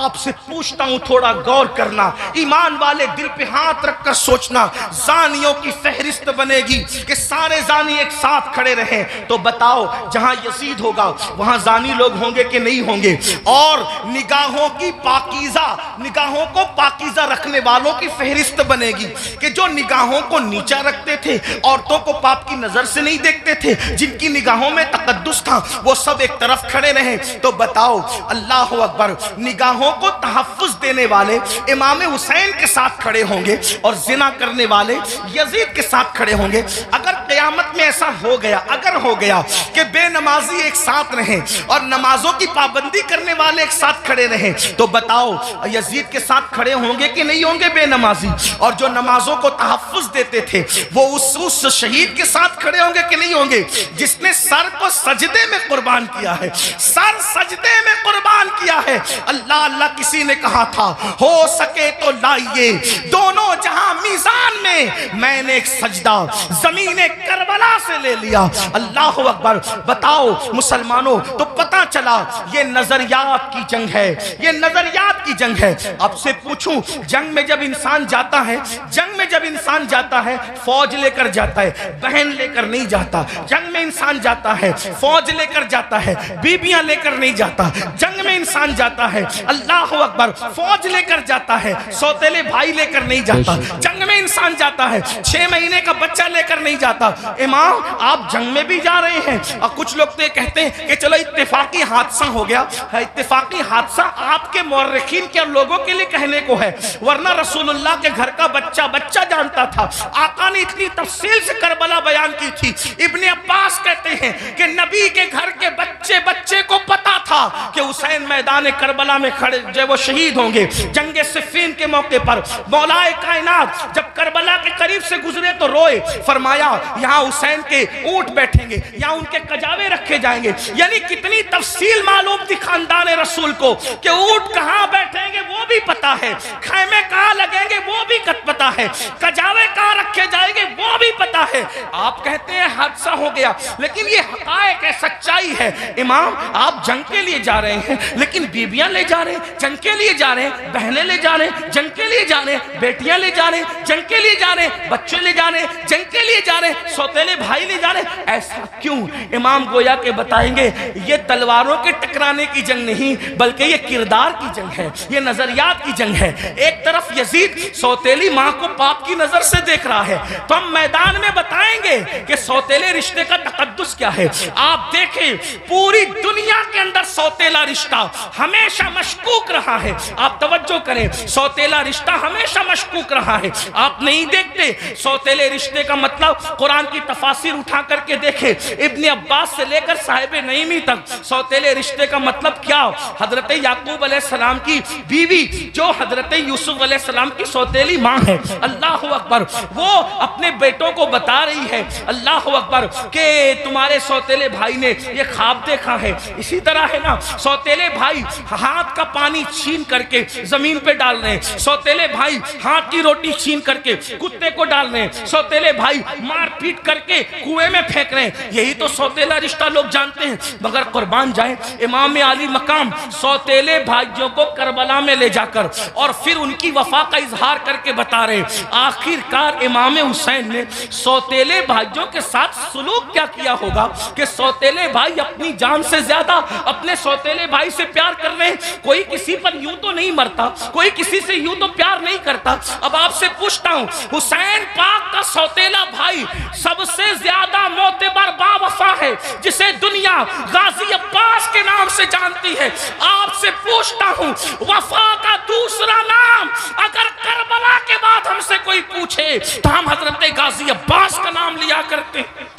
آپ سے پوچھتا ہوں تھوڑا غور کرنا، ایمان والے دل پہ ہاتھ رکھ کر سوچنا، زانیوں کی فہرست بنے گی کہ سارے زانی ایک ساتھ کھڑے رہیں، تو بتاؤ جہاں یزید ہوگا وہاں زانی لوگ ہوں گے کہ نہیں ہوں گے؟ اور نگاہوں کی پاکیزہ، نگاہوں کو پاکیزہ رکھنے والوں کی فہرست بنے گی کہ جو نگاہوں کو نیچا رکھتے تھے، عورتوں کو پاپ کی نظر سے نہیں دیکھتے تھے، جن کی نگاہوں میں تقدس تھا وہ سب ایک طرف کھڑے رہیں۔ تو بتاؤ اللہ اکبر، نگاہوں کو تحفظ دینے والے امام حسین کے ساتھ کھڑے ہوں گے اور زنا کرنے والے یزید کے ساتھ کھڑے ہوں گے۔ اگر قیامت میں ایسا ہو گیا، اگر ہو گیا کہ بے نمازی ایک ساتھ رہیں اور نمازوں کی پابندی کرنے والے ایک ساتھ کھڑے رہیں، تو بتاؤ یزید کے ساتھ کھڑے ہوں گے کہ نہیں ہوں گے بے نمازی؟ اور جو نمازوں کو تحفظ دیتے تھے وہ اس شہید کے ساتھ کھڑے ہوں گے کہ نہیں ہوں گے جس نے سر کو سجدے میں قربان کیا ہے؟ سر سجدے میں قربان کیا ہے۔ اللہ کسی نے کہا تھا ہو سکے تو لائیے دونوں جہاں میزان میں نے ایک سجدہ زمین کربلا سے لے لیا۔ اللہ اکبر۔ بتاؤ مسلمانوں، تو پتہ چلا یہ نظریات کی جنگ ہے، یہ نظریات کی جنگ ہے۔ اب سے پوچھوں، جنگ میں جب انسان جاتا ہے، جنگ میں جب انسان جاتا ہے فوج لے کر جاتا ہے، بہن لے کر نہیں جاتا۔ جنگ میں انسان جاتا ہے فوج لے کر جاتا ہے، بیبیاں لے کر نہیں جاتا۔ جنگ میں انسان جاتا ہے اللہ اکبر فوج لے کر جاتا ہے، سوتیلے بھائی لے کر نہیں جاتا۔ جنگ میں انسان جاتا ہے 6 مہینے کا بچہ لے کر نہیں جاتا۔ امام آپ جنگ میں بھی جا رہے ہیں، اور کچھ لوگ تو یہ کہتے ہیں کہ چلو اتفاقی حادثہ ہو گیا۔ اتفاقی حادثہ آپ کے مورخین کے لوگوں کے لیے کہنے کو ہے، ورنہ رسول اللہ کے گھر کا بچہ جانتا تھا۔ آقا نے اتنی تفصیل سے کربلا بیان کی تھی۔ ابن عباس کہتے ہیں کہ نبی کے گھر کے بچے کو پتا تھا کہ حسین میدان کربلا میں کھڑے جو وہ شہید ہوں گے۔ جنگ صفین کے موقع پر مولا کائنات جب کربلا کے قریب سے گزرے تو روئے، فرمایا یہاں حسین کے اونٹ بیٹھیں گے، یہاں ان کے کجاوے رکھے جائیں گے۔ یعنی کتنی تفصیل معلوم تھی خاندان رسول کو کہ اونٹ کہاں بیٹھیں گے وہ بھی پتا ہے، خیمے کہاں لگیں گے وہ بھی پتا ہے، کجاوے کہاں رکھے جائیں گے وہ بھی پتا ہے۔ آپ کہتے ہیں حادثہ ہو گیا، لیکن یہ حقائق ہے، سچائی ہے۔ امام آپ جنگ کے لیے جا رہے ہیں لیکن بیبیاں لے جا رہے ہیں، جنگ کے لیے جا رہے ہیں، بہنیں لے جا رہے ہیں، جنگ کے لیے جا رہے ہیں، بیٹیاں لے جا رہے ہیں، جنگ کے لیے جا رہے ہیں، بچے لے جا رہے ہیں، جنگ کے لیے جا رہے ہیں، سوتیلے بھائی لے جا رہے ہیں۔ ایسا کیوں؟ امام گویا کے بتائیں گے یہ تلواروں کے ٹکرانے کی جنگ نہیں بلکہ یہ کردار کی جنگ ہے، یہ نظریات کی جنگ ہے۔ ایک طرف یزید سوتیلی ماں کو پاپ کی نظر سے دیکھ رہا ہے، تو ہم میدان میں بتائیں گے کہ سوتیلے رشتے کا تقدس کیا ہے۔ آپ دیکھیں پوری دنیا کے اندر سوتیلا رشتہ ہمیشہ مشکوک رہا ہے۔ آپ توجہ کریں، سوتیلا رشتہ ہمیشہ مشکوک رہا ہے۔ آپ نہیں دیکھتے سوتیلے رشتے کا مطلب قرآن کی تفاسیر اٹھا کر کے دیکھیں، ابن عباس سے لے کر صاحب نعیمی تک سوتیلے رشتے کا مطلب کیا؟ حضرت یعقوب علیہ السلام کی بیوی جو حضرت یوسف علیہ السلام کی سوتیلی ماں ہے، اللہ اکبر، وہ اپنے بیٹوں کو بتا رہی ہے اللہ اکبر کہ تمہارے سوتیلے بھائی نے یہ خواب دیکھا ہے۔ اسی طرح ہے نا، سوتیلے بھائی ہاتھ کا پانی چھین کر کے زمین پہ ڈال رہے ہیں، سوتیلے بھائی ہاتھ کی روٹی چھین کر کے کتے کو ڈال رہے ہیں، سوتیلے بھائی مار پیٹ کر کے کنویں میں پھینک رہے ہیں۔ یہی تو سوتیلا رشتہ لوگ جانتے ہیں، مگر قربان جائیں امام علی مقام سوتیلے بھائیوں کو کربلا میں لے جا کر اور پھر ان کی وفا کا اظہار کر کے بتا رہے ہیں۔ آخر کار امام حسین نے سوتیلے بھائیوں کے ساتھ سلوک کیا کیا ہوگا کہ سوتیلے بھائی اپنی جان سے زیادہ اپنے سوتیلے بھائی سے پیار کر رہے ہیں۔ کوئی کسی پر یوں تو نہیں مرتا، کوئی کسی سے یوں تو پیار نہیں کرتا۔ اب آپ سے پوچھتا ہوں، حسین پاک کا سوتیلا بھائی سب سے زیادہ معتبر با وفا ہے جسے دنیا غازی عباس کے نام سے جانتی ہے۔ آپ سے پوچھتا ہوں، وفا کا دوسرا نام اگر کربلا کے بعد ہم سے کوئی پوچھے تو ہم حضرت غازی عباس کا نام لیا کرتے ہیں۔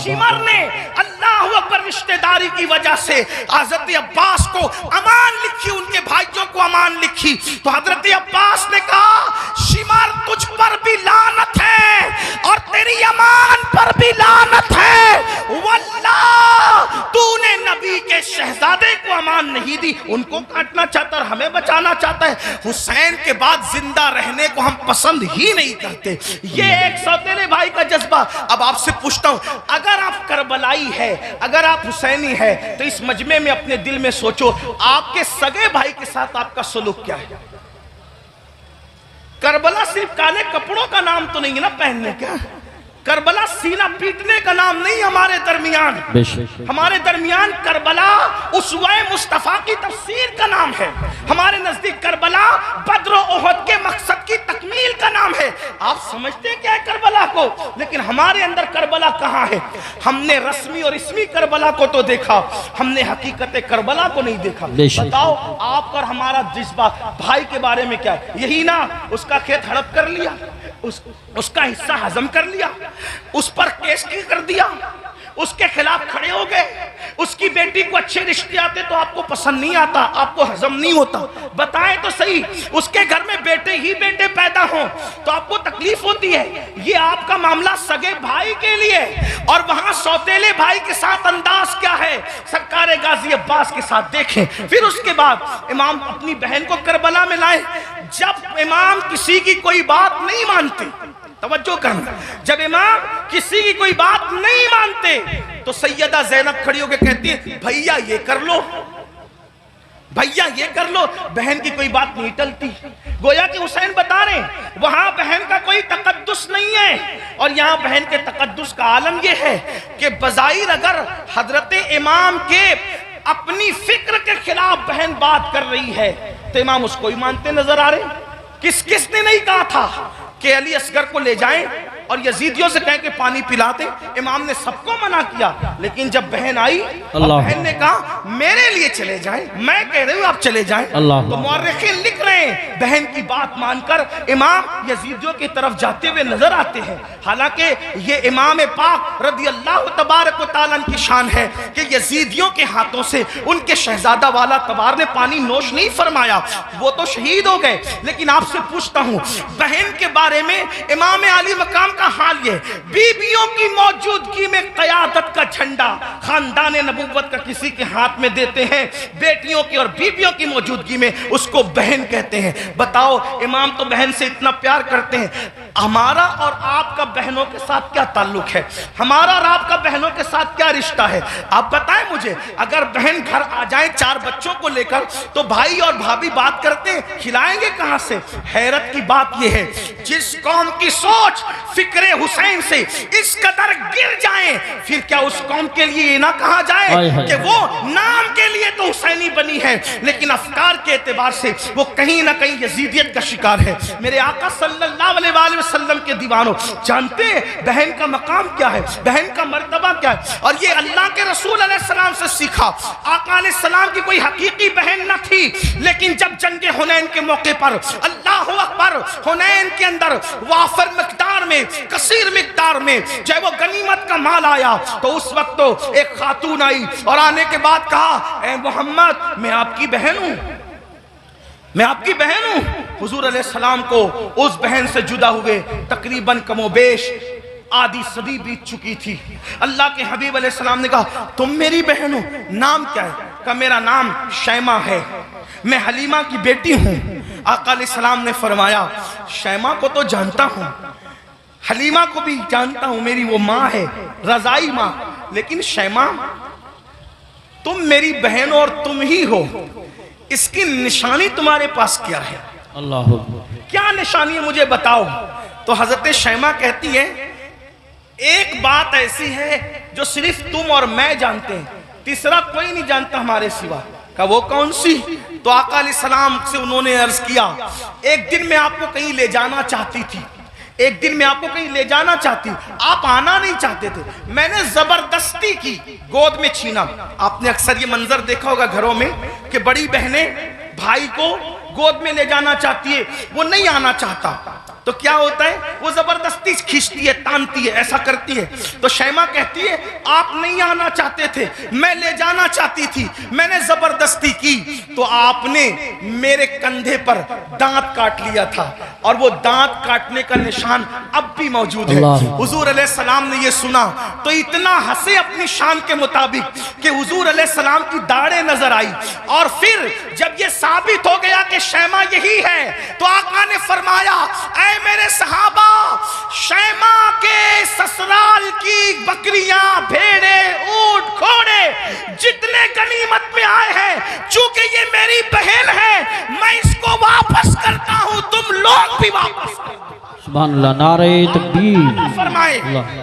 شمر نے اللہ اکبر رشتہ داری کی وجہ سے حضرت عباس کو امان لکھی، ان کے بھائیوں کو امان لکھی، تو حضرت عباس نے کہا شمر تجھ پر بھی لعنت ہے اور تیری امان پر بھی لعنت ہے، واللہ تو نے نبی نبی کے شہزادے کو امان نہیں دی، ان کو کاٹنا چاہتا اور ہمیں بچانا چاہتا ہے۔ حسین کے بعد زندہ رہنے کو ہم پسند ہی نہیں کرتے۔ یہ ایک سوتیلے بھائی کا جذبہ۔ اب آپ سے پوچھتا ہوں، اگر آپ کربلائی ہے، اگر آپ حسینی ہے، تو اس مجمع میں اپنے دل میں سوچو آپ کے سگے بھائی کے ساتھ آپ کا سلوک کیا ہے؟ کربلا صرف کالے کپڑوں کا نام تو نہیں ہے نا پہننے کا، کربلا سینہ پیٹنے کا نام نہیں ہمارے درمیان۔ ہمارے درمیان کربلا اسوہ مصطفیٰ کی تفسیر کا نام ہے، ہمارے نزدیک کربلا بدر و احد کے مقصد کی تکمیل کا نام ہے۔ آپ سمجھتے کیا ہے کربلا کو؟ لیکن ہمارے اندر کربلا کہاں ہے؟ ہم نے رسمی اور اسمی کربلا کو تو دیکھا، ہم نے حقیقت کربلا کو نہیں دیکھا۔ بتاؤ آپ اور ہمارا جذبہ بھائی کے بارے میں کیا ہے؟ یہی نا اس کا کھیت ہڑپ کر لیا، اس کا حصہ ہضم کر لیا، اس پر کیس کی کر دیا، اس کے خلاف کھڑے ہو گئے، اس کی بیٹی کو اچھے رشتے آتے تو آپ کو پسند نہیں آتا، آپ کو ہضم نہیں ہوتا۔ بتائیں تو صحیح، اس کے گھر میں بیٹے ہی بیٹے پیدا ہوں تو آپ کو تکلیف ہوتی ہے۔ یہ آپ کا معاملہ سگے بھائی کے لیے، اور وہاں سوتیلے بھائی کے ساتھ انداز کیا ہے؟ سرکار غازی عباس کے ساتھ دیکھیں۔ پھر اس کے بعد امام اپنی بہن کو کربلا میں لائے۔ جب امام کسی کی کوئی بات نہیں مانتے، توجہ کرنا، جب امام کسی کی کوئی بات نہیں مانتے تو سیدہ زینب کھڑی ہو کے کہتی ہے بھیا یہ کر لو، بھیا یہ کر لو۔ بہن کی کوئی بات نہیں ٹلتی۔ گویا کہ حسین بتا رہے ہیں وہاں بہن کا کوئی تقدس نہیں ہے، اور یہاں بہن کے تقدس کا عالم یہ ہے کہ بظاہر اگر حضرت امام کے اپنی فکر کے خلاف بہن بات کر رہی ہے تو امام اس کو ہی مانتے نظر آ رہے ہیں۔ کس نے نہیں کہا تھا کہ علی اصغر کو لے جائیں اور یزیدیوں سے کہیں کہ پانی پلا دیں؟ امام نے سب کو منع کیا، لیکن جب بہن آئی اور بہن نے کہا میرے لیے چلے جائیں، میں کہہ رہی ہوں آپ چلے جائیں، تو مورخین لکھ رہے ہیں بہن کی بات مان کر امام یزیدیوں کی طرف جاتے ہوئے نظر آتے ہیں۔ حالانکہ یہ امام پاک رضی اللہ تبارک و تعالیٰ کی شان ہے کہ یزیدیوں کے ہاتھوں سے ان کے شہزادہ والا تبار نے پانی نوش نہیں فرمایا، وہ تو شہید ہو گئے۔ لیکن آپ سے پوچھتا ہوں بہن کے بارے میں امام علی مقام کا حال یہ، بیویوں کی موجودگی میں قیادت کا جھنڈا خاندان نبوت کا کسی کے ہاتھ میں دیتے ہیں، بیٹیوں کی اور بیویوں کی موجودگی میں اس کو بہن کہتے ہیں۔ بتاؤ امام تو بہن سے اتنا پیار کرتے ہیں، ہمارا اور آپ کا بہنوں کے ساتھ کیا تعلق ہے؟ ہمارا اور آپ کا بہنوں کے ساتھ کیا رشتہ ہے؟ آپ بتائیں مجھے، اگر بہن گھر آ جائیں 4 بچوں کو لے کر تو بھائی اور بھابھی بات کرتے ہیں، کھلائیں گے کہاں سے؟ حیرت کی بات یہ ہے جس قوم کی سوچ فکر حسین سے اس قدر گر جائیں، پھر کیا اس قوم کے لیے یہ نہ کہا جائے کہ وہ نام کے لیے تو حسینی بنی ہے لیکن افکار کے اعتبار سے وہ کہیں نہ کہیں یزیدیت کا شکار ہے؟ میرے آقا صلی اللہ علیہ وآلہ وسلم کے دیوانوں جانتے ہیں بہن کا مقام کیا ہے، بہن کا مرتبہ کیا ہے، اور یہ اللہ کے رسول علیہ السلام سے سیکھا۔ آقا علیہ السلام کی کوئی حقیقی بہن نہ تھی، لیکن جب جنگ حنین کے موقع پر اللہ اکبر حنین کے اندر وافر مقدار میں کثیر مقدار میں جب وہ غنیمت کا مال آیا تو اس وقت تو ایک خاتون آئی اور آنے کے بعد کہا اے محمد میں آپ کی بہن ہوں، میں آپ کی بہن ہوں۔ حضور علیہ السلام کو اس بہن سے جدا ہوئے تقریباً کم و بیش آدھی صدی بیت چکی تھی۔ اللہ کے حبیب علیہ السلام نے کہا تم میری بہن ہو، نام کیا ہے؟ کہا میرا نام شیمہ ہے، میں حلیمہ کی بیٹی ہوں۔ آقا علیہ السلام نے فرمایا شیمہ کو تو جانتا ہوں، حلیمہ کو بھی جانتا ہوں، میری وہ ماں ہے، رضائی ماں، لیکن شیمہ تم میری بہن اور تم ہی ہو، اس کی نشانی تمہارے پاس کیا ہے؟ اللہ کیا نشانی ہے مجھے بتاؤ۔ تو حضرت شیمہ کہتی ہے ایک بات ایسی ہے جو صرف تم اور میں جانتے ہیں، تیسرا کوئی نہیں جانتا ہمارے سوا۔ کہا وہ کون سی؟ تو آقا علیہ السلام سے انہوں نے عرض کیا ایک دن میں آپ کو کہیں لے جانا چاہتی تھی، ایک دن میں آپ کو کہیں لے جانا چاہتی، آپ آنا نہیں چاہتے تھے، میں نے زبردستی کی، گود میں چھینا۔ آپ نے اکثر یہ منظر دیکھا ہوگا گھروں میں کہ بڑی بہنیں بھائی کو گود میں لے جانا چاہتی ہے، وہ نہیں آنا چاہتا، تو کیا ہوتا ہے؟ وہ زبردستی کھینچتی ہے، تانتی ہے، ایسا کرتی ہے. تو شیمہ کہتی ہے آپ نہیں آنا چاہتے تھے، میں لے جانا چاہتی تھی، میں نے زبردستی کی تو آپ نے میرے کندھے پر دانت کاٹ لیا تھا، اور وہ دانت کاٹنے کا نشان اب بھی موجود ہے. حضور علیہ السلام نے یہ سنا تو اتنا ہنسے اپنی شان کے مطابق کہ حضور علیہ السلام کی داڑھیں نظر آئی. اور پھر جب یہ ثابت ہو گیا کہ شیمہ یہی ہے تو آقا نے فرمایا اے میرے صحابہ، شیمہ کے سسرال کی بکریاں، بھیڑے، اونٹ، گھوڑے جتنے غنیمت میں آئے ہیں، چونکہ یہ میری بہن ہے میں اس کو واپس کرتا ہوں، تم لوگ بھی واپس کرو. سبحان اللہ، نعرہ تکبیر. فرمائے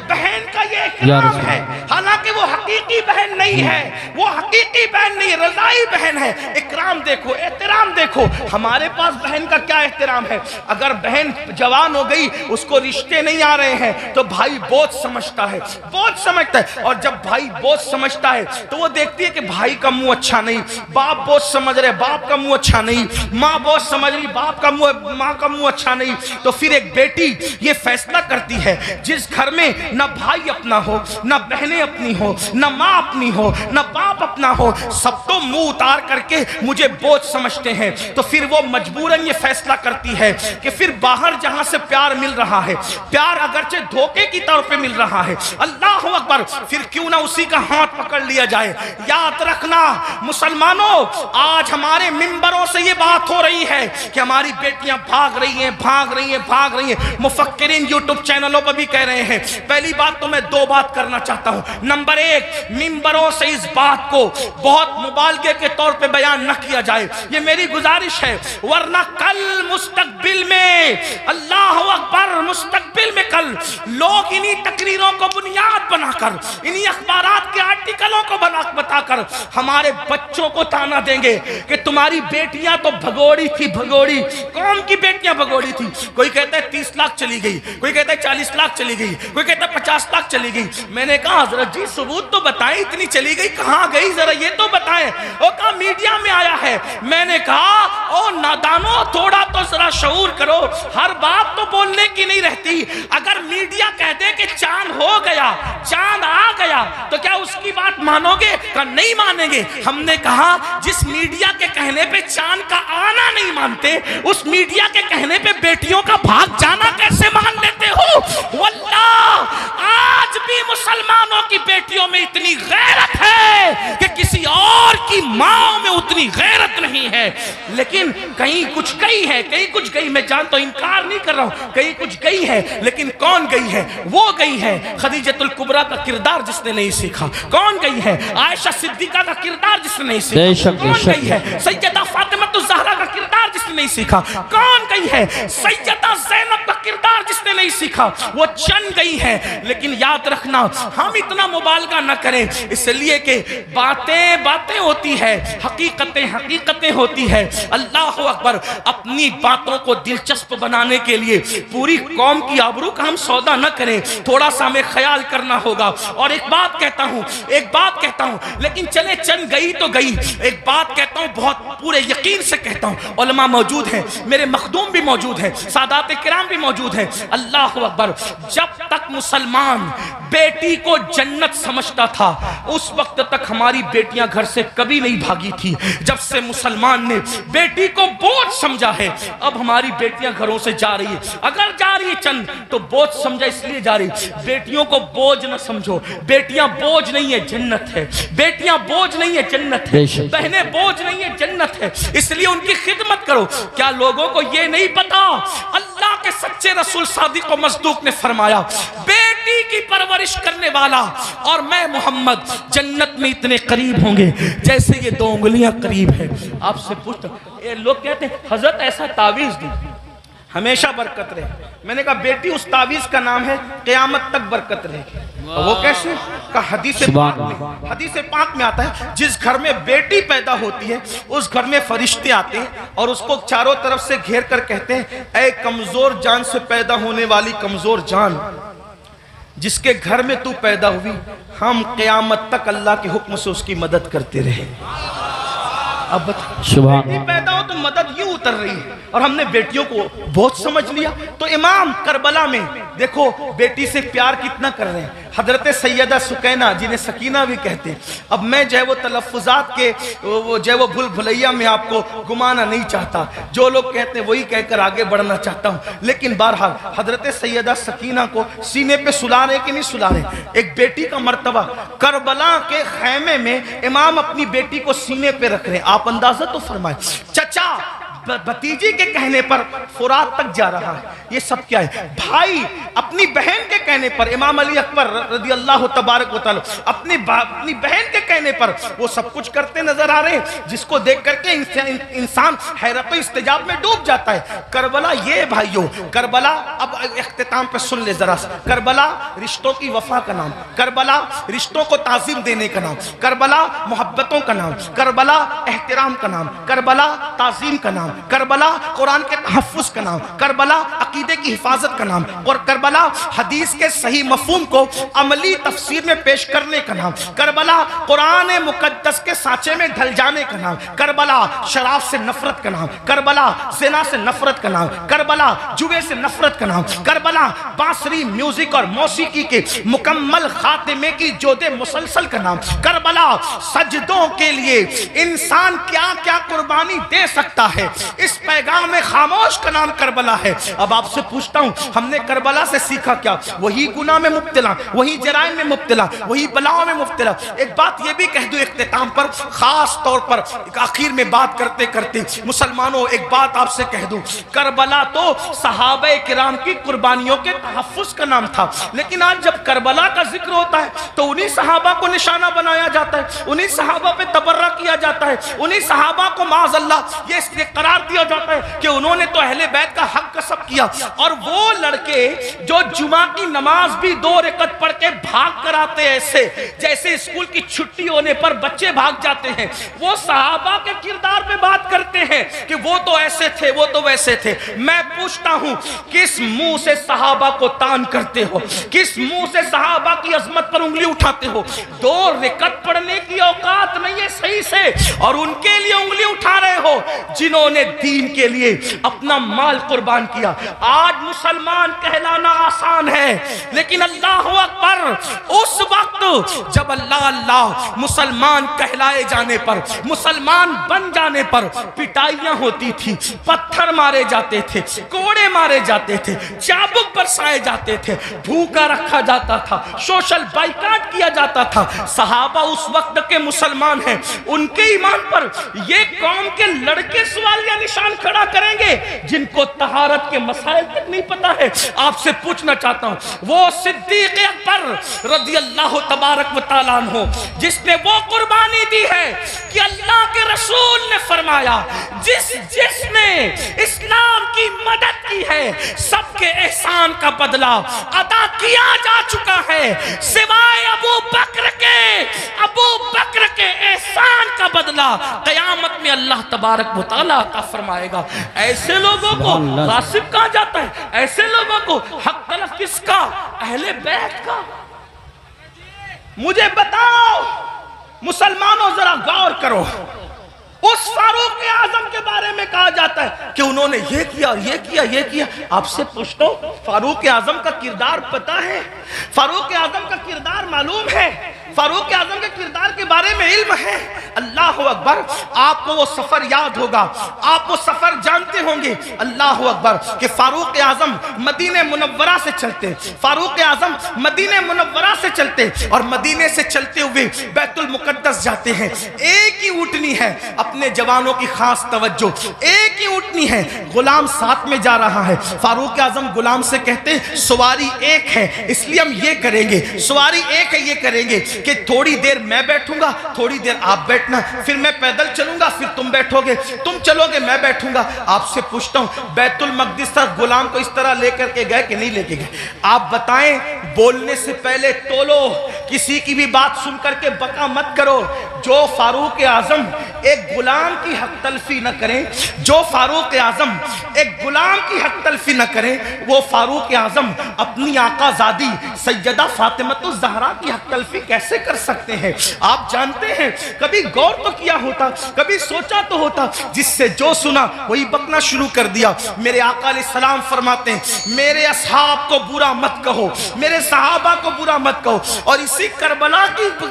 بہن کا یہ اکرام ہے، حالانکہ وہ حقیقی بہن نہیں ہے، وہ حقیقی بہن نہیں، رضائی بہن ہے. اکرام دیکھو، احترام دیکھو. ہمارے پاس بہن کا کیا احترام ہے؟ اگر بہن جوان ہو گئی، اس کو رشتے نہیں آ رہے ہیں تو بھائی بوجھ سمجھتا ہے، بوجھ سمجھتا ہے. اور جب بھائی بوجھ سمجھتا ہے تو وہ دیکھتی ہے کہ بھائی کا منہ اچھا نہیں، باپ بوجھ سمجھ رہے باپ کا منہ اچھا نہیں، ماں بوجھ سمجھ رہی باپ کا منہ، ماں کا منہ اچھا نہیں. تو پھر ایک بیٹی یہ فیصلہ کرتی ہے جس گھر میں نہ بھائی اپنا ہو، نہ بہنیں اپنی ہو، نہ ماں اپنی ہو، نہ باپ اپنا ہو، سب تو منہ اتار کر کے مجھے بوجھ سمجھتے ہیں، تو پھر وہ مجبوراً یہ فیصلہ کرتی ہے کہ پھر باہر جہاں سے پیار مل رہا ہے، پیار اگرچہ دھوکے کی طور پہ مل رہا ہے، اللہ اکبر، پھر کیوں نہ اسی کا ہاتھ پکڑ لیا جائے. یاد رکھنا مسلمانوں، آج ہمارے منبروں سے یہ بات ہو رہی ہے کہ ہماری بیٹیاں بھاگ رہی ہیں، بھاگ رہی ہیں، بھاگ رہی ہیں. مفکرین یوٹیوب چینلوں پر بھی کہہ رہے ہیں. پہلی بات تو میں دو بات کرنا چاہتا ہوں. نمبر ایک، منبروں سے اس بات کو بہت مبالغے کے طور پہ بیان نہ کیا جائے، یہ میری گزارش ہے، ورنہ کل مستقبل میں، اللہ اکبر، مستقبل میں کل لوگ انہی تقریروں کو بنیاد بنا کر، انہی اخبارات کے آرٹیکلوں کو بتا کر ہمارے بچوں کو تانا دیں گے کہ تمہاری بیٹیاں تو بھگوڑی تھی، بھگوڑی. قوم کی بیٹیاں بھگوڑی تھی. کوئی کہتا ہے 30 لاکھ چلی گئی، کوئی کہتا ہے 40 لاکھ چلی گئی، کوئی کہتا ہے 50 لاکھ چلی گئی. میں نے کہا حضرت جی ثبوت تو بتائیں، اتنی چلی گئی کہاں گئی، ذرا یہ تو بتائیں. وہ کہا میڈیا میں آیا ہے. میں نے کہا او نادانو، تھوڑا تو ذرا شعور کرو، ہر بات تو بولنے کی نہیں رہتی. اگر میڈیا کہہ دے کہ چاند ہو گیا، چاند آ گیا، تو کیا اس کی بات مانو گے؟ کہ نہیں مانیں گے. ہم نے کہا جس میڈیا کے کہنے پہ چاند کا آنا نہیں مانتے، اس میڈیا کے کہنے پہ بیٹیوں کا بھاگ جانا کیسے مان لیتے ہو؟ واللہ آج بھی مسلمانوں کی بیٹیوں میں اتنی غیرت ہے کہ کسی اور کی ماں میں اتنی غیرت نہیں ہے. لیکن کہیں کچھ گئی ہے، کہیں کچھ گئی. میں جانتا ہوں، انکار نہیں کر رہا ہوں، کہیں کچھ گئی ہے. لیکن کون گئی ہے؟ وہ گئی ہے خدیجۃ الکبریٰ کا کردار جس نے نہیں سیکھا. کون گئی ہے؟ عائشہ صدیقہ کا کردار جس نے نہیں سیکھا. کون گئی ہے؟ سیدہ فاطمہ الزہرا کا کردار جس نے نہیں سیکھا. کون گئی ہے؟ سیدہ زینب کا کردار جس نے نہیں سیکھا. وہ چند گئی ہے. لیکن یاد رکھنا، ہم اتنا مبالغہ نہ کریں، اس لیے کہ باتیں باتیں ہوتی ہے، حقیقتیں حقیقتیں ہوتی ہے. اللہ اکبر. اپنی باتوں کو دلچسپ بنانے کے لیے پوری قوم کی آبرو کا ہم سودا نہ کریں، تھوڑا سا ہمیں خیال کرنا ہوگا. اور ایک بات کہتا ہوں، لیکن چلے چند گئی تو گئی. ایک بات کہتا ہوں، بہت پورے یقین سے کہتا ہوں، علماء موجود ہیں، میرے مخدوم بھی موجود ہیں، سادات کرام بھی موجود ہیں. اللہ اکبر. جب تک مسلمان بیٹی کو جنت سمجھتا تھا، اس وقت تک ہماری بیٹیاں گھر سے کبھی نہیں بھاگی تھی. جب سے مسلمان نے بیٹی کو بوجھ سمجھا ہے، اب ہماری بیٹیاں گھروں سے جا رہی ہے. اگر جا رہی ہے چند تو بوجھ سمجھا اس لیے جا رہی. بیٹیوں کو بوجھ نہ سمجھو. بیٹیاں بوجھ نہیں ہے، جنت ہے. بیٹیاں بوجھ نہیں ہے، جنت ہے. بہنیں بوجھ نہیں ہے، جنت ہے. اس لیے ان کی خدمت کرو. کیا لوگوں کو یہ نہیں پتا؟ اللہ کے سچے رسول صادق و مصدوق نے فرمایا، بیٹی کی پرورش کرنے والا اور میں محمد جنت میں اتنے قریب ہوں گے جیسے یہ 2 انگلیاں قریب ہے. آپ سے پوچھتا، لوگ کہتے ہیں حضرت ایسا تعویذ دی ہمیشہ برکت رہے. میں نے کہا بیٹی اس تعویذ کا نام ہے قیامت تک برکت رہے. وہ کیسے؟ کہ حدیث پاک میں آتا ہے، جس گھر میں بیٹی پیدا ہوتی ہے اس گھر میں فرشتے آتے ہیں اور اس کو چاروں طرف سے گھیر کر کہتے ہیں، اے کمزور جان سے پیدا ہونے والی کمزور جان، جس کے گھر میں تو پیدا ہوئی، ہم قیامت تک اللہ کے حکم سے اس کی مدد کرتے رہے. اب بتا سبحان بیٹی پیدا ہو تو مدد یوں اتر رہی ہے اور ہم نے بیٹیوں کو بہت سمجھ لیا. تو امام کربلا میں دیکھو بیٹی سے پیار کتنا کر رہے ہیں. حضرت سیدہ سکینہ جنہیں سکینہ بھی کہتے ہیں. اب میں جو ہے وہ تلفظات کے جو ہے وہ بھول بھلیا میں آپ کو گمانا نہیں چاہتا, جو لوگ کہتے ہیں وہی کہہ کر آگے بڑھنا چاہتا ہوں. لیکن بہرحال حضرت سیدہ سکینہ کو سینے پہ سلا رہے کہ نہیں سلا رہے. ایک بیٹی کا مرتبہ کربلا کے خیمے میں امام اپنی بیٹی کو سینے پہ رکھ رہے ہیں. آپ اندازہ تو فرمائیں, چچا بھتیجی کے کہنے پر فرات تک جا رہا ہے. یہ سب کیا ہے؟ بھائی اپنی بہن کے کہنے پر, امام علی اکبر رضی اللہ تبارک و تعالی اپنی بہن کے کہنے پر وہ سب کچھ کرتے نظر آ رہے ہیں جس کو دیکھ کر کے انسان حیرت و استجاب میں ڈوب جاتا ہے. کربلا یہ بھائیو, کربلا اب اختتام پہ سن لے ذرا سا. کربلا رشتوں کی وفا کا نام, کربلا رشتوں کو تعظیم دینے کا نام, کربلا محبتوں کا نام, کربلا احترام کا نام, کربلا تعظیم کا نام, کربلا قرآن کے تحفظ کا نام, کربلا عقیدے کی حفاظت کا نام, اور کربلا حدیث کے صحیح مفہوم کو عملی تفسیر میں پیش کرنے کا نام, کربلا قرآن مقدس کے سانچے میں ڈھل جانے کا نام, کربلا شراب سے نفرت کا نام, کربلا زنا سے نفرت کا نام, کربلا جوے سے نفرت کا نام, کربلا بانسری میوزک اور موسیقی کے مکمل خاتمے کی جود مسلسل کا نام, کربلا سجدوں کے لیے انسان کیا کیا قربانی دے سکتا ہے اس پیغام خاموش کا نام کربلا ہے. اب آپ سے پوچھتا ہوں, ہم نے کربلا سے سیکھا کیا؟ وہی گناہ میں مبتلا, وہی جرائم میں مبتلا, وہی بلاؤں میں مبتلا. ایک بات یہ بھی کہہ دوں اختتام پر, خاص طور پر آخر میں بات کرتے کرتے مسلمانوں ایک بات آپ سے کہہ دوں, کربلا تو صحابہ کرام کی قربانیوں کے تحفظ کا نام تھا, لیکن آج جب کربلا کا ذکر ہوتا ہے تو انہی صحابہ کو نشانہ بنایا جاتا ہے, انہی صحابہ پہ تبرہ کیا جاتا ہے, انہی صحابہ کو معاذ اللہ یہ اس لیے قرار دیا جاتا ہے کہ انہوں نے تو اہل بیت کا حق کسب کیا. اور وہ لڑکے جو جمعہ کی نماز بھی 2 رکعت پڑھ کے بھاگ کر آتے ایسے جیسے اسکول کی چھٹی ہونے پر بچے بھاگ جاتے ہیں, وہ صحابہ کے کردار پہ بات کرتے ہیں کہ وہ تو ایسے تھے, وہ تو ویسے تھے. میں پوچھتا ہوں کس منہ سے صحابہ کو تان کرتے ہو, کس منہ سے صحابہ کی عظمت پر انگلی اٹھاتے ہو؟ 2 رکعت پڑھنے کی اوقات نہیں ہے صحیح سے, اور ان کے لیے انگلی اٹھا رہے ہو جنہوں نے دین کے لیے اپنا مال قربان کیا. آج مسلمان کہلانا آسان ہے, لیکن اللہ اکبر اس وقت جب اللہ اللہ مسلمان کہلائے جانے پر, مسلمان بن جانے پر پٹائیاں ہوتی تھی, پتھر مارے جاتے تھے, کوڑے مارے جاتے تھے, چابک برسائے جاتے تھے, بھوکا رکھا جاتا تھا, سوشل بائیکاٹ کیا جاتا تھا. صحابہ اس وقت کے مسلمان ہیں, ان کے ایمان پر یہ قوم کے لڑکے سوالیہ نشان کھڑا کریں گے جن کو طہارت کے مسائل تک نہیں پتا ہے. آپ سے پوچھنا چاہتا ہوں, وہ صدیق اکبر رضی اللہ تبارک و تعالیٰ عنہ جس نے وہ قربانی دی ہے کہ اللہ کے رسول نے فرمایا جس نے اسلام کی مدد کی ہے سب کے احسان کا بدلہ ادا کیا جا چکا ہے, سوائے ابو بکر کے احسان کا بدلہ قیامت میں اللہ تبارک و تعالیٰ عطا فرمائے گا. ایسے لوگوں کو غاصب کہا جاتا ہے, ایسے لوگوں کو حق تلف کس کا؟ اہل بیت کا. مجھے بتاؤ مسلمانوں, ذرا غور کرو, اس فاروق اعظم کے بارے میں کہا جاتا ہے کہ انہوں نے یہ کیا, یہ کیا, یہ کیا. آپ سے پوچھتا ہوں فاروق اعظم کا کردار پتا ہے؟ فاروق اعظم کا کردار معلوم ہے؟ فاروق اعظم کے کردار کے بارے میں علم ہے؟ اللہ اکبر. آپ کو وہ سفر یاد ہوگا, آپ وہ سفر جانتے ہوں گے. اللہ اکبر کہ فاروق اعظم مدینہ منورہ سے چلتے, فاروق اعظم مدینہ منورہ سے چلتے اور مدینے سے چلتے ہوئے بیت المقدس جاتے ہیں. ایک ہی اونٹنی ہے, اپنے جوانوں کی خاص توجہ, ایک ہی اونٹنی ہے, غلام ساتھ میں جا رہا ہے. فاروق اعظم غلام سے کہتے سواری ایک ہے اس لیے ہم یہ کریں گے, سواری ایک ہے یہ کریں گے کہ تھوڑی دیر میں بیٹھوں گا, تھوڑی دیر آپ بیٹھنا, پھر میں پیدل چلوں گا, پھر تم بیٹھو گے, تم چلو گے, میں بیٹھوں گا. آپ سے پوچھتا ہوں بیت المقدس تک غلام کو اس طرح لے کر کے گئے کہ نہیں لے کے گئے؟ آپ بتائیں. بولنے سے پہلے تولو, کسی کی بھی بات سن کر کے بکا مت کرو. جو فاروق اعظم ایک غلام کی حق تلفی نہ کریں, جو فاروق اعظم ایک غلام کی حق تلفی نہ کریں, وہ فاروق اعظم اپنی آقا زادی سیدہ فاطمہ الزہرا کی حق تلفی کیسے کر سکتے ہیں؟ آپ جانتے ہیں کبھی غور تو کیا ہوتا, کبھی سوچا تو ہوتا. جس سے جو سنا وہی بکنا شروع کر دیا. میرے آقا علیہ السلام فرماتے ہیں میرے اصحاب کو برا مت کہو, میرے صحابہ کو برا مت کہو. اور اسی کربلا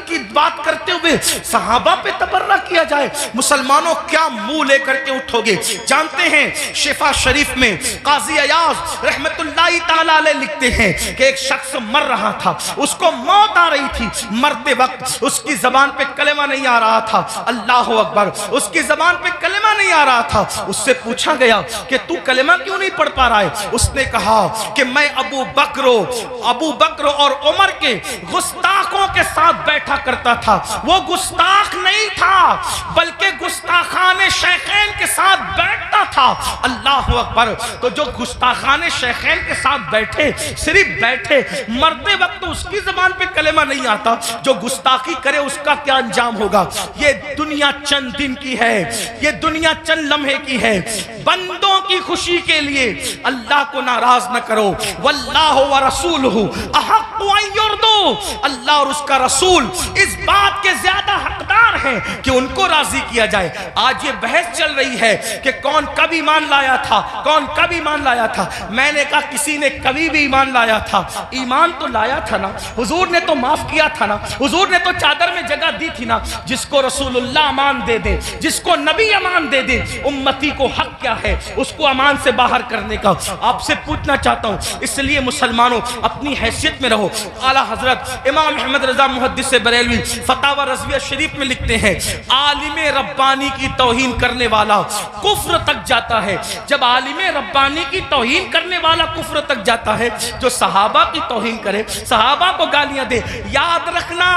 کی بات کرتے ہوئے صحابہ پہ تبرہ کیا جائے, مسلمانوں کیا منہ لے کر کے اٹھو گے؟ جانتے ہیں شفا شریف میں قاضی ایاز رحمت اللہ تعالی علیہ لکھتے ہیں کہ ایک شخص مر رہا تھا, اس کو موت آ رہی تھی. مرتے وقت اس کی زبان پہ کلمہ نہیں آ رہا تھا, اللہ اکبر, اس کی زبان پہ کلمہ نہیں آ رہا تھا. اس سے پوچھا گیا کہ تو کلمہ کیوں نہیں پڑھ پا رہا ہے؟ اس نے کہا کہ میں ابو بکر اور عمر کے گستاخوں کے ساتھ بیٹھا کرتا تھا. وہ گستاخ نہیں تھا بلکہ گستاخان شیخین کے ساتھ بیٹھتا تھا. اللہ اکبر. تو جو گستاخان شیخین کے ساتھ بیٹھے, صرف بیٹھے, مرتے وقت اس کی زبان پہ کلمہ نہیں آتا, جو گستاخی کرے اس کا کیا انجام ہوگا؟ یہ دنیا چند دن کی ہے, یہ دنیا چند لمحے کی ہے. بندوں کی خوشی کے لیے اللہ کو ناراض نہ کرو. واللہ ورسولہ احق ان یرضوا, اللہ اور اس کا رسول اس بات کے زیادہ حقدار ہیں کہ ان کو راضی کیا جائے. آج یہ بحث چل رہی ہے کہ کون کب ایمان لایا تھا, کون کب ایمان لایا تھا. میں نے کہا کسی نے کبھی بھی ایمان لایا تھا. ایمان تو لایا تھا نا, حضور نے تو معاف کیا تھا نا, حضور نے تو چادر میں جگہ دی تھی نا. جس کو رسول اللہ امان دے دے, جس کو نبی امان دے دے, امتی کو حق کیا ہے اس کو امان سے باہر کرنے کا. آپ سے پوچھنا چاہتا ہوں, اس لیے مسلمانوں اپنی حیثیت میں رہو. اعلیٰ حضرت امام احمد رضا محدث بریلوی فتاوی رضویہ شریف میں لکھتے ہیں عالم ربانی کی توہین کرنے والا کفر تک جاتا ہے. جب عالم ربانی کی توہین کرنے والا کفر تک جاتا ہے, جو صحابہ کی توہین کرے, صحابہ کو گالیاں دے, یاد رکھنا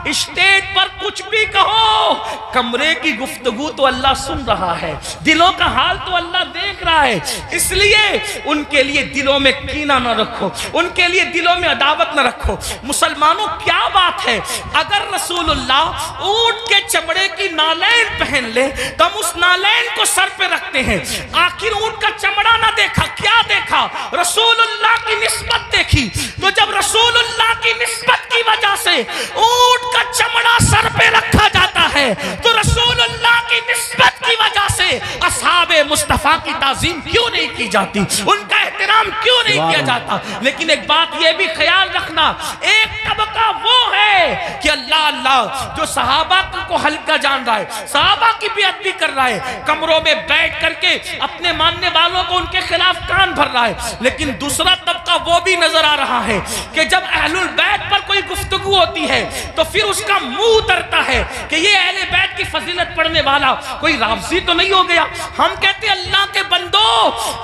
اسٹیج پر کچھ بھی کہو, کمرے کی گفتگو تو اللہ سن رہا ہے, دلوں کا حال تو اللہ دیکھ رہا ہے. اس لیے ان کے لیے دلوں میں کینہ نہ رکھو, ان کے لیے دلوں میں عداوت نہ رکھو. مسلمانوں کیا بات ہے, اگر رسول اللہ اونٹ کے چمڑے کی نالین پہن لے تو ہم اس نالین کو سر پہ رکھتے ہیں. آخر اونٹ کا چمڑا نہ دیکھا, کیا دیکھا؟ رسول اللہ کی نسبت دیکھی. تو جب رسول اللہ کی نسبت کی وجہ سے اونٹ کا چمڑا سر پہ رکھا جاتا ہے, تو رسول اللہ کی نسبت کی وجہ سے اصحاب مصطفیٰ کی تعظیم کیوں نہیں کی جاتی, ان کا احترام کیوں نہیں کیا جاتا؟ لیکن ایک بات یہ بھی خیال رکھنا, ایک طبقہ وہ ہے کہ اللہ جو صحابہ کو ہلکا جان رہا ہے, صحابہ کی بیعت بھی کر رہا ہے, کمروں میں بیٹھ کر کے اپنے ماننے والوں کو ان کے خلاف کان بھر رہا ہے. لیکن دوسرا طبقہ وہ بھی نظر آ رہا ہے کہ جب اہل البیت پر کوئی گفتگو ہوتی ہے تو پھر اس کا منہ اترتا ہے کہ یہ اہل بیت کی فضیلت پڑھنے والا کوئی رافضی تو نہیں ہو گیا. ہم کہتے ہیں اللہ کے بندو,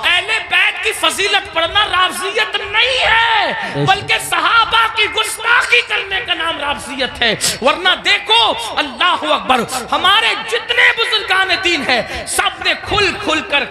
اہل بیت کی فضیلت پڑھنا رافضیت نہیں ہے, بلکہ صحابہ کی گستاخی کرنے کا نام رافضیت ہے. ورنہ دیکھو اللہ اکبر, ہمارے جتنے بزرگان دین ہیں سب نے کھل کر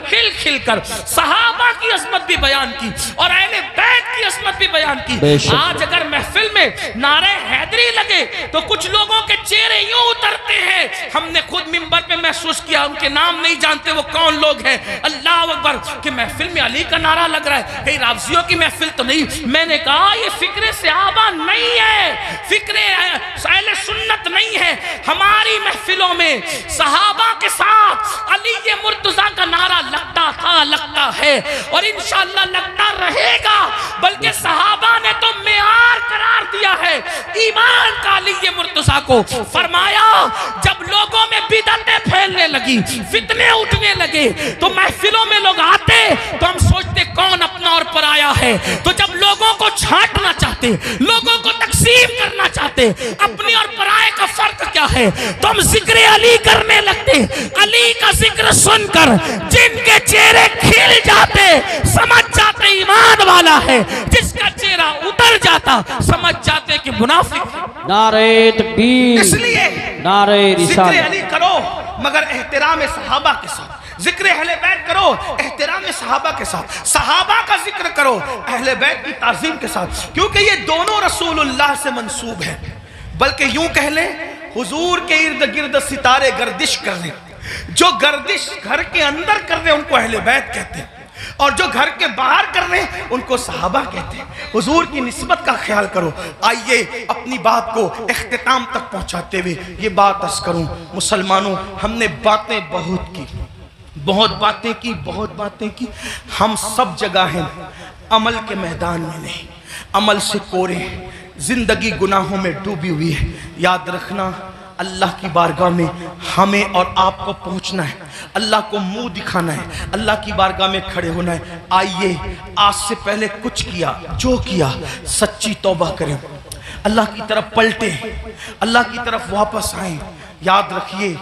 صحابہ کی عظمت بھی بیان کی اور اہل بیت کی عظمت بھی بیان کی. آج اگر محفل میں نعرہ حیدری لگے تو کچھ لوگوں کے چہرے یوں اترتے ہیں, ہم نے خود منبر پہ محسوس کیا, ان کے نام نہیں جانتے وہ کون لوگ ہیں. اللہ اکبر, کہ محفل میں علی کا نعرہ لگ رہا ہے, کہیں رافضیوں کی محفل تو نہیں. میں نے کہا یہ فکر صحابہ نہیں ہے, فکر اہل سنت نہیں ہے. ہماری محفلوں میں صحابہ کے ساتھ علی مرتضیٰ کا نعرہ لگتا تھا, لگتا ہے اور انشاءاللہ لگتا رہے گا. بلکہ صحابہ نے تو معیار قرار دیا ہے ایمان کا علی مرتضیٰ کو. فرمایا جب لوگوں میں بدعتیں پھیلنے لگی, فتنے اٹھنے لگے, تو محفلوں میں لوگ آتے تو ہم سوچتے کون اپنا اور پرایا ہے. تو جب لوگوں کو چھانٹنا چاہتے, لوگوں کو تقسیم کرنا چاہتے, اپنے اور پرائے کا فرق کیا ہے, تو ہم ذکر علی کرنے لگتے. علی کا ذکر سن کر جن کے چہرے کھل جاتے سمجھ جاتے ایمان والا ہے, جس کا چہرہ اتر جاتا سمجھ جاتے کہ منافق. نعرہ تکبیر, اس لیے نعرہ ذکر رسالت. علی کرو مگر احترام صحابہ کے ساتھ, ذکر اہل بیت کرو احترام صحابہ کے ساتھ, صحابہ کا ذکر کرو اہل بیت کی تعظیم کے ساتھ, کیونکہ یہ دونوں رسول اللہ سے منسوب ہیں. بلکہ یوں کہہ لیں حضور کے ارد گرد ستارے گردش کر رہے, جو گردش گھر کے اندر کر رہے ان کو اہل بیت کہتے ہیں. اور جو گھر کے باہر کر رہے ہیں ان کو صحابہ کہتے ہیں۔ حضور کی نسبت کا خیال کرو۔ آئیے اپنی بات کو اختتام تک پہنچاتے ہوئے یہ بات عرض کروں، مسلمانوں ہم نے باتیں بہت کی، بہت باتیں کی، ہم سب جگہ ہیں، عمل کے میدان میں نہیں، عمل سے کورے، زندگی گناہوں میں ڈوبی ہوئی ہے۔ یاد رکھنا اللہ کی بارگاہ میں ہمیں اور آپ کو پہنچنا ہے، اللہ کو منہ دکھانا ہے، اللہ کی بارگاہ میں کھڑے ہونا ہے۔ آئیے آج سے پہلے کچھ کیا، جو کیا سچی توبہ کریں، اللہ کی طرف پلٹیں، اللہ کی طرف واپس آئیں۔ یاد رکھیے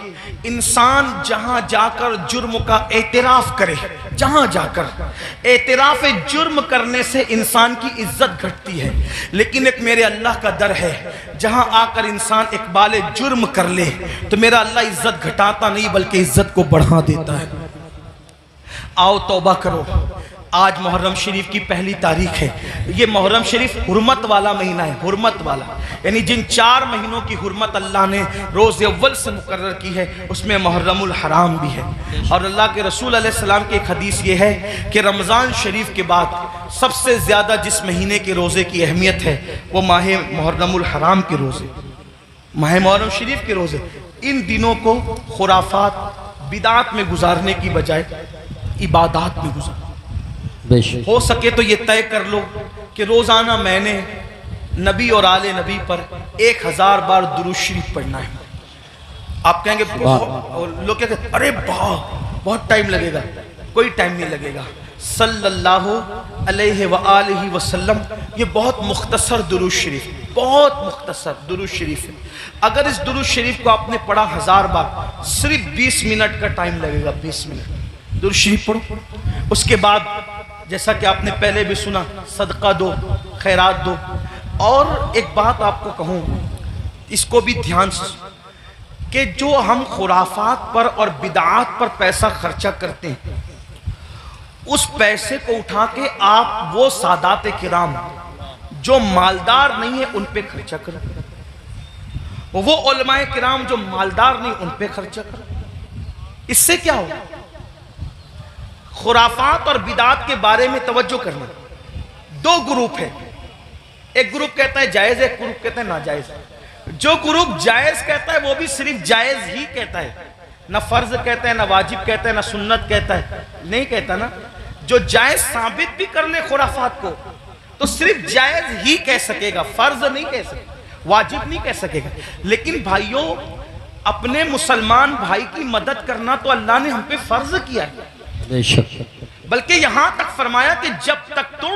انسان جہاں جا کر جرم کا اعتراف کرے، جہاں جا کر اعتراف جرم کرنے سے انسان کی عزت گھٹتی ہے، لیکن ایک میرے اللہ کا در ہے، جہاں آ کر انسان اقبال جرم کر لے تو میرا اللہ عزت گھٹاتا نہیں بلکہ عزت کو بڑھا دیتا ہے۔ آؤ توبہ کرو۔ آج محرم شریف کی پہلی تاریخ ہے۔ یہ محرم شریف حرمت والا مہینہ ہے، حرمت والا، یعنی جن 4 مہینوں کی حرمت اللہ نے روز اول سے مقرر کی ہے اس میں محرم الحرام بھی ہے۔ اور اللہ کے رسول علیہ السلام کی ایک حدیث یہ ہے کہ رمضان شریف کے بعد سب سے زیادہ جس مہینے کے روزے کی اہمیت ہے وہ ماہ محرم الحرام کے روزے، ماہ محرم شریف کے روزے۔ ان دنوں کو خرافات بدعات میں گزارنے کی بجائے عبادات میں گزاریں۔ ہو سکے تو یہ طے کر لو کہ روزانہ میں نے نبی اور آل نبی پر 1000 بار درود شریف پڑھنا ہے۔ آپ کہیں گے لوگ کہتے ہیں ارے بہت ٹائم لگے گا، کوئی ٹائم نہیں لگے گا۔ صلی اللہ علیہ وآلہ وسلم یہ بہت مختصر درود شریف، بہت مختصر درود شریف ہے۔ اگر اس درود شریف کو آپ نے پڑھا 1000 بار صرف 20 منٹ کا ٹائم لگے گا، 20 منٹ درود شریف پڑھو۔ اس کے بعد جیسا کہ آپ نے پہلے بھی سنا صدقہ دو، خیرات دو۔ اور ایک بات آپ کو کہوں، اس کو بھی دھیان سے کہ جو ہم خرافات پر اور بدعات پر پیسہ خرچہ کرتے ہیں اس پیسے کو اٹھا کے آپ وہ سادات کرام جو مالدار نہیں ہیں ان پہ خرچہ کرو، وہ علماء کرام جو مالدار نہیں ان پہ خرچہ کرو۔ اس سے کیا ہوگا؟ خرافات اور بدعات کے بارے میں توجہ کرنا۔ 2 گروپ ہیں، ایک گروپ کہتا ہے جائز ہے، ایک گروپ کہتا ہے ناجائز ہے۔ جو گروپ جائز کہتا ہے وہ بھی صرف جائز ہی کہتا ہے، نہ فرض کہتا ہے، نہ واجب کہتا ہے، نہ سنت کہتا ہے، نہیں کہتا نا۔ جو جائز ثابت بھی کر لے خرافات کو تو صرف جائز ہی کہہ سکے گا، فرض نہیں کہہ سکے گا، واجب نہیں کہہ سکے گا۔ لیکن بھائیوں اپنے مسلمان بھائی کی مدد کرنا تو اللہ نے ہم پہ فرض کیا ہے، بلکہ یہاں تک فرمایا کہ جب تک تم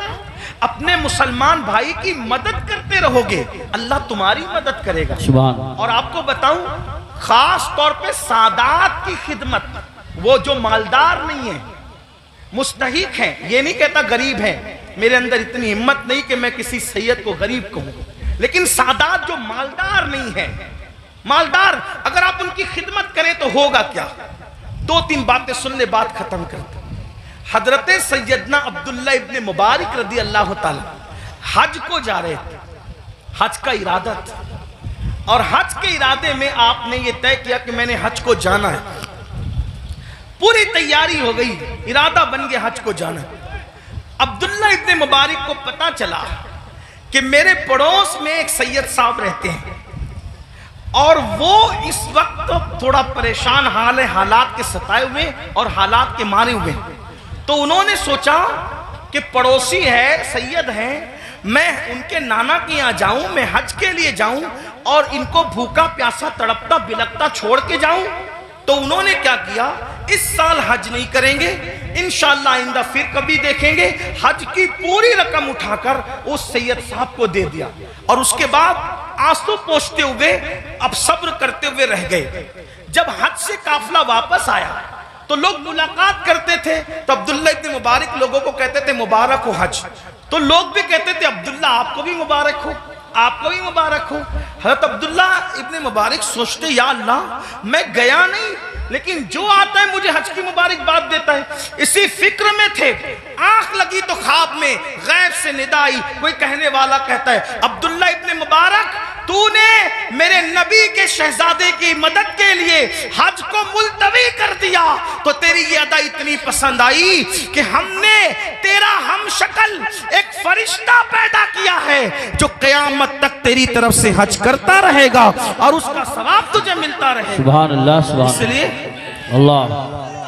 اپنے مسلمان بھائی کی مدد کرتے رہو گے اللہ تمہاری مدد کرے گا۔ اور آپ کو بتاؤں خاص طور پہ سادات کی خدمت، وہ جو مالدار نہیں ہیں، مستحق ہیں، یہ نہیں کہتا غریب ہیں، میرے اندر اتنی ہمت نہیں کہ میں کسی سید کو غریب کہوں، لیکن سادات جو مالدار نہیں ہیں، مالدار اگر آپ ان کی خدمت کریں تو ہوگا کیا؟ 2-3 باتیں سن لے، بات ختم کرتے۔ حضرت سیدنا عبداللہ ابن مبارک رضی اللہ تعالی حج کو جا رہے تھے، حج کا ارادہ تھا، اور حج کے ارادے میں آپ نے یہ طے کیا کہ میں نے حج کو جانا ہے، پوری تیاری ہو گئی، ارادہ بن گیا حج کو جانا ہے۔ عبداللہ ابن مبارک کو پتا چلا کہ میرے پڑوس میں ایک سید صاحب رہتے ہیں اور وہ اس وقت تھوڑا پریشان حال ہے، حالات کے ستائے ہوئے اور حالات کے مارے ہوئے، تو انہوں نے سوچا کہ پڑوسی ہے، سید ہیں، میں ان کے نانا کے یہاں جاؤں، میں حج کے لیے جاؤں اور ان کو بھوکا پیاسا تڑپتا بلکتا چھوڑ کے جاؤں۔ تو انہوں نے کیا کیا، اس سال حج نہیں کریں گے، انشاءاللہ آئندہ پھر کبھی دیکھیں گے، حج کی پوری رقم اٹھا کر اس سید صاحب کو دے دیا، اور اس کے بعد آنسو پوچھتے ہوئے اب صبر کرتے ہوئے رہ گئے۔ جب حج سے قافلہ واپس آیا تو لوگ ملاقات کرتے تھے تو عبداللہ ابن مبارک لوگوں کو کہتے تھے مبارک ہو حج، تو لوگ بھی کہتے تھے عبداللہ آپ کو بھی مبارک ہو، آپ کو بھی مبارک ہو۔ حضرت عبداللہ ابن مبارک سوچتے یا اللہ میں گیا نہیں لیکن جو آتا ہے مجھے حج کی مبارک بات دیتا ہے، اسی فکر میں تھے، آنکھ لگی تو خواب میں غیب سے ندا آئی، کوئی کہنے والا کہتا ہے عبداللہ ابن مبارک تو نے میرے نبی کے شہزادے کی مدد کے لیے حج کو ملتوی ترقی کر دیا تو تیری یہ ادا اتنی پسند آئی کہ ہم نے تیرا ہم شکل ایک فرشتہ پیدا کیا ہے جو قیامت تک تیری طرف سے حج کرتا رہے گا اور اس کا ثواب تجھے ملتا رہے گا. سبحان اللہ سبحان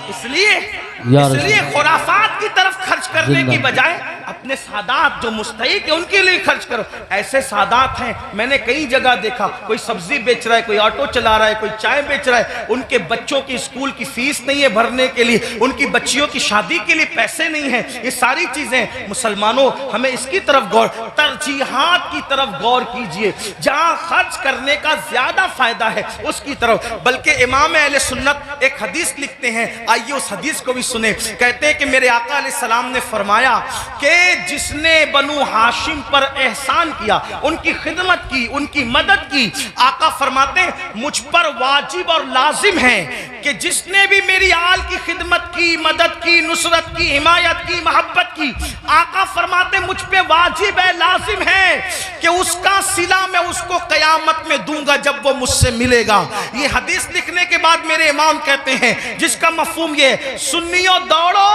اس لیے یا اس رسول لیے خرافات کی طرف خرچ کرنے زندہ کی بجائے اپنے سادات جو مستحق ہیں ان کے لیے خرچ کرو. ایسے سادات ہیں میں نے کئی جگہ دیکھا, کوئی سبزی بیچ رہا ہے, کوئی آٹو چلا رہا ہے, کوئی چائے بیچ رہا ہے, ان کے بچوں کی اسکول کی فیس نہیں ہے بھرنے کے لیے, ان کی بچیوں کی شادی کے لیے پیسے نہیں ہیں. یہ ساری چیزیں مسلمانوں ہمیں اس کی طرف غور, ترجیحات کی طرف غور کیجئے, جہاں خرچ کرنے کا زیادہ فائدہ ہے اس کی طرف. بلکہ امام اہل سنت ایک حدیث لکھتے ہیں, آئیے اس حدیث کو بھی سنیں. کہتے ہیں کہ میرے آقا علیہ السلام نے فرمایا کہ جس نے بنو ہاشم پر احسان کیا, ان کی خدمت کی, ان کی مدد کی, آقا فرماتے ہیں مجھ پر واجب اور لازم ہے کہ جس نے بھی میری آل کی خدمت کی, مدد کی, نصرت کی, حمایت کی, محبت کی, آقا فرماتے ہیں مجھ پہ واجب ہے, لازم ہے کہ اس کا صلہ میں اس کو قیامت میں دوں گا جب وہ مجھ سے ملے گا. یہ حدیث لکھنے کے بعد میرے امام کہتے ہیں جس کا مفہوم یہ, سنیوں دوڑو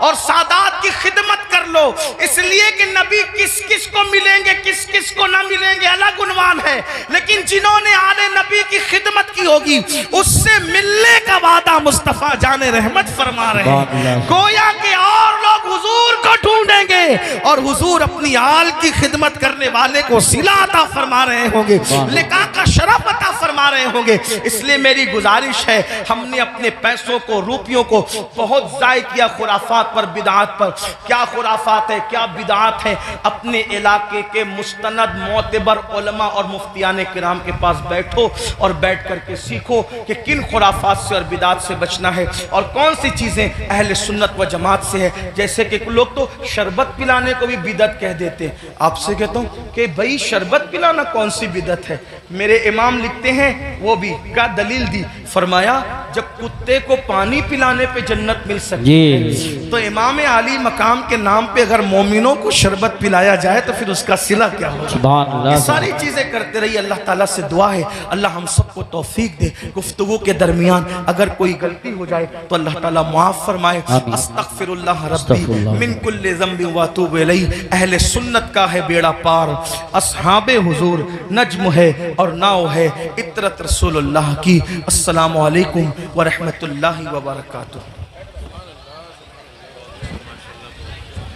اور سادات کی خدمت کر لو, اس لیے کہ نبی کس کس کو ملیں گے کس کس کو نہ ملیں گے الگ عنوان ہے, لیکن جنہوں نے آل نبی کی خدمت کی ہوگی اس سے ملنے کا وعدہ مصطفیٰ جان رحمت فرما رہے ہیں. گویا کہ اور لوگ حضور کو ڈھونڈیں گے اور حضور اپنی آل کی خدمت کرنے والے کو صلہ عطا فرما رہے ہوں گے, لقاء کا شرف عطا فرما رہے ہوں گے. اس لیے میری گزارش ہے, ہم نے اپنے پیسوں کو, روپیوں کو بہت ضائع کیا خرافات پر, بدعات پر. کیا خرافات ہے, کیا بدعات ہیں, اپنے علاقے کے مستند معتبر علماء اور مفتیان کرام کے پاس بیٹھو اور بیٹھ کر کے سیکھو کہ کن خرافات سے اور بدعات سے بچنا ہے اور کون سی چیزیں اہل سنت و جماعت سے ہے. جیسے کہ لوگ تو شربت پلانے کو بھی بدعت کہہ دیتے ہیں. آپ سے کہتا ہوں کہ بھئی شربت پلانا کون سی بدعت ہے؟ میرے امام لکھتے ہیں, وہ بھی کیا دلیل دی, فرمایا جب کتے کو پانی پلانے پہ جنت مل سکتی ہے تو امام عالی مقام کے نام پہ اگر مومنوں کو شربت پلایا جائے تو پھر اس کا صلہ کیا ہوگا. یہ ساری چیزیں کرتے رہی. اللہ تعالیٰ سے دعا ہے اللہ ہم سب کو توفیق دے. گفتگو کے درمیان اگر کوئی غلطی ہو جائے تو اللہ تعالیٰ معاف فرمائے. استغفر اللہ ربی من کل ذنب واتوب الیہ. اہل سنت کا ہے بیڑا پار, اصحاب حضور نجم ہے اور ناؤ ہے عطرت رسول اللہ کی. السلام علیکم ورحمۃ اللہ وبرکاتہ.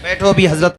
بیٹھو بھی حضرت.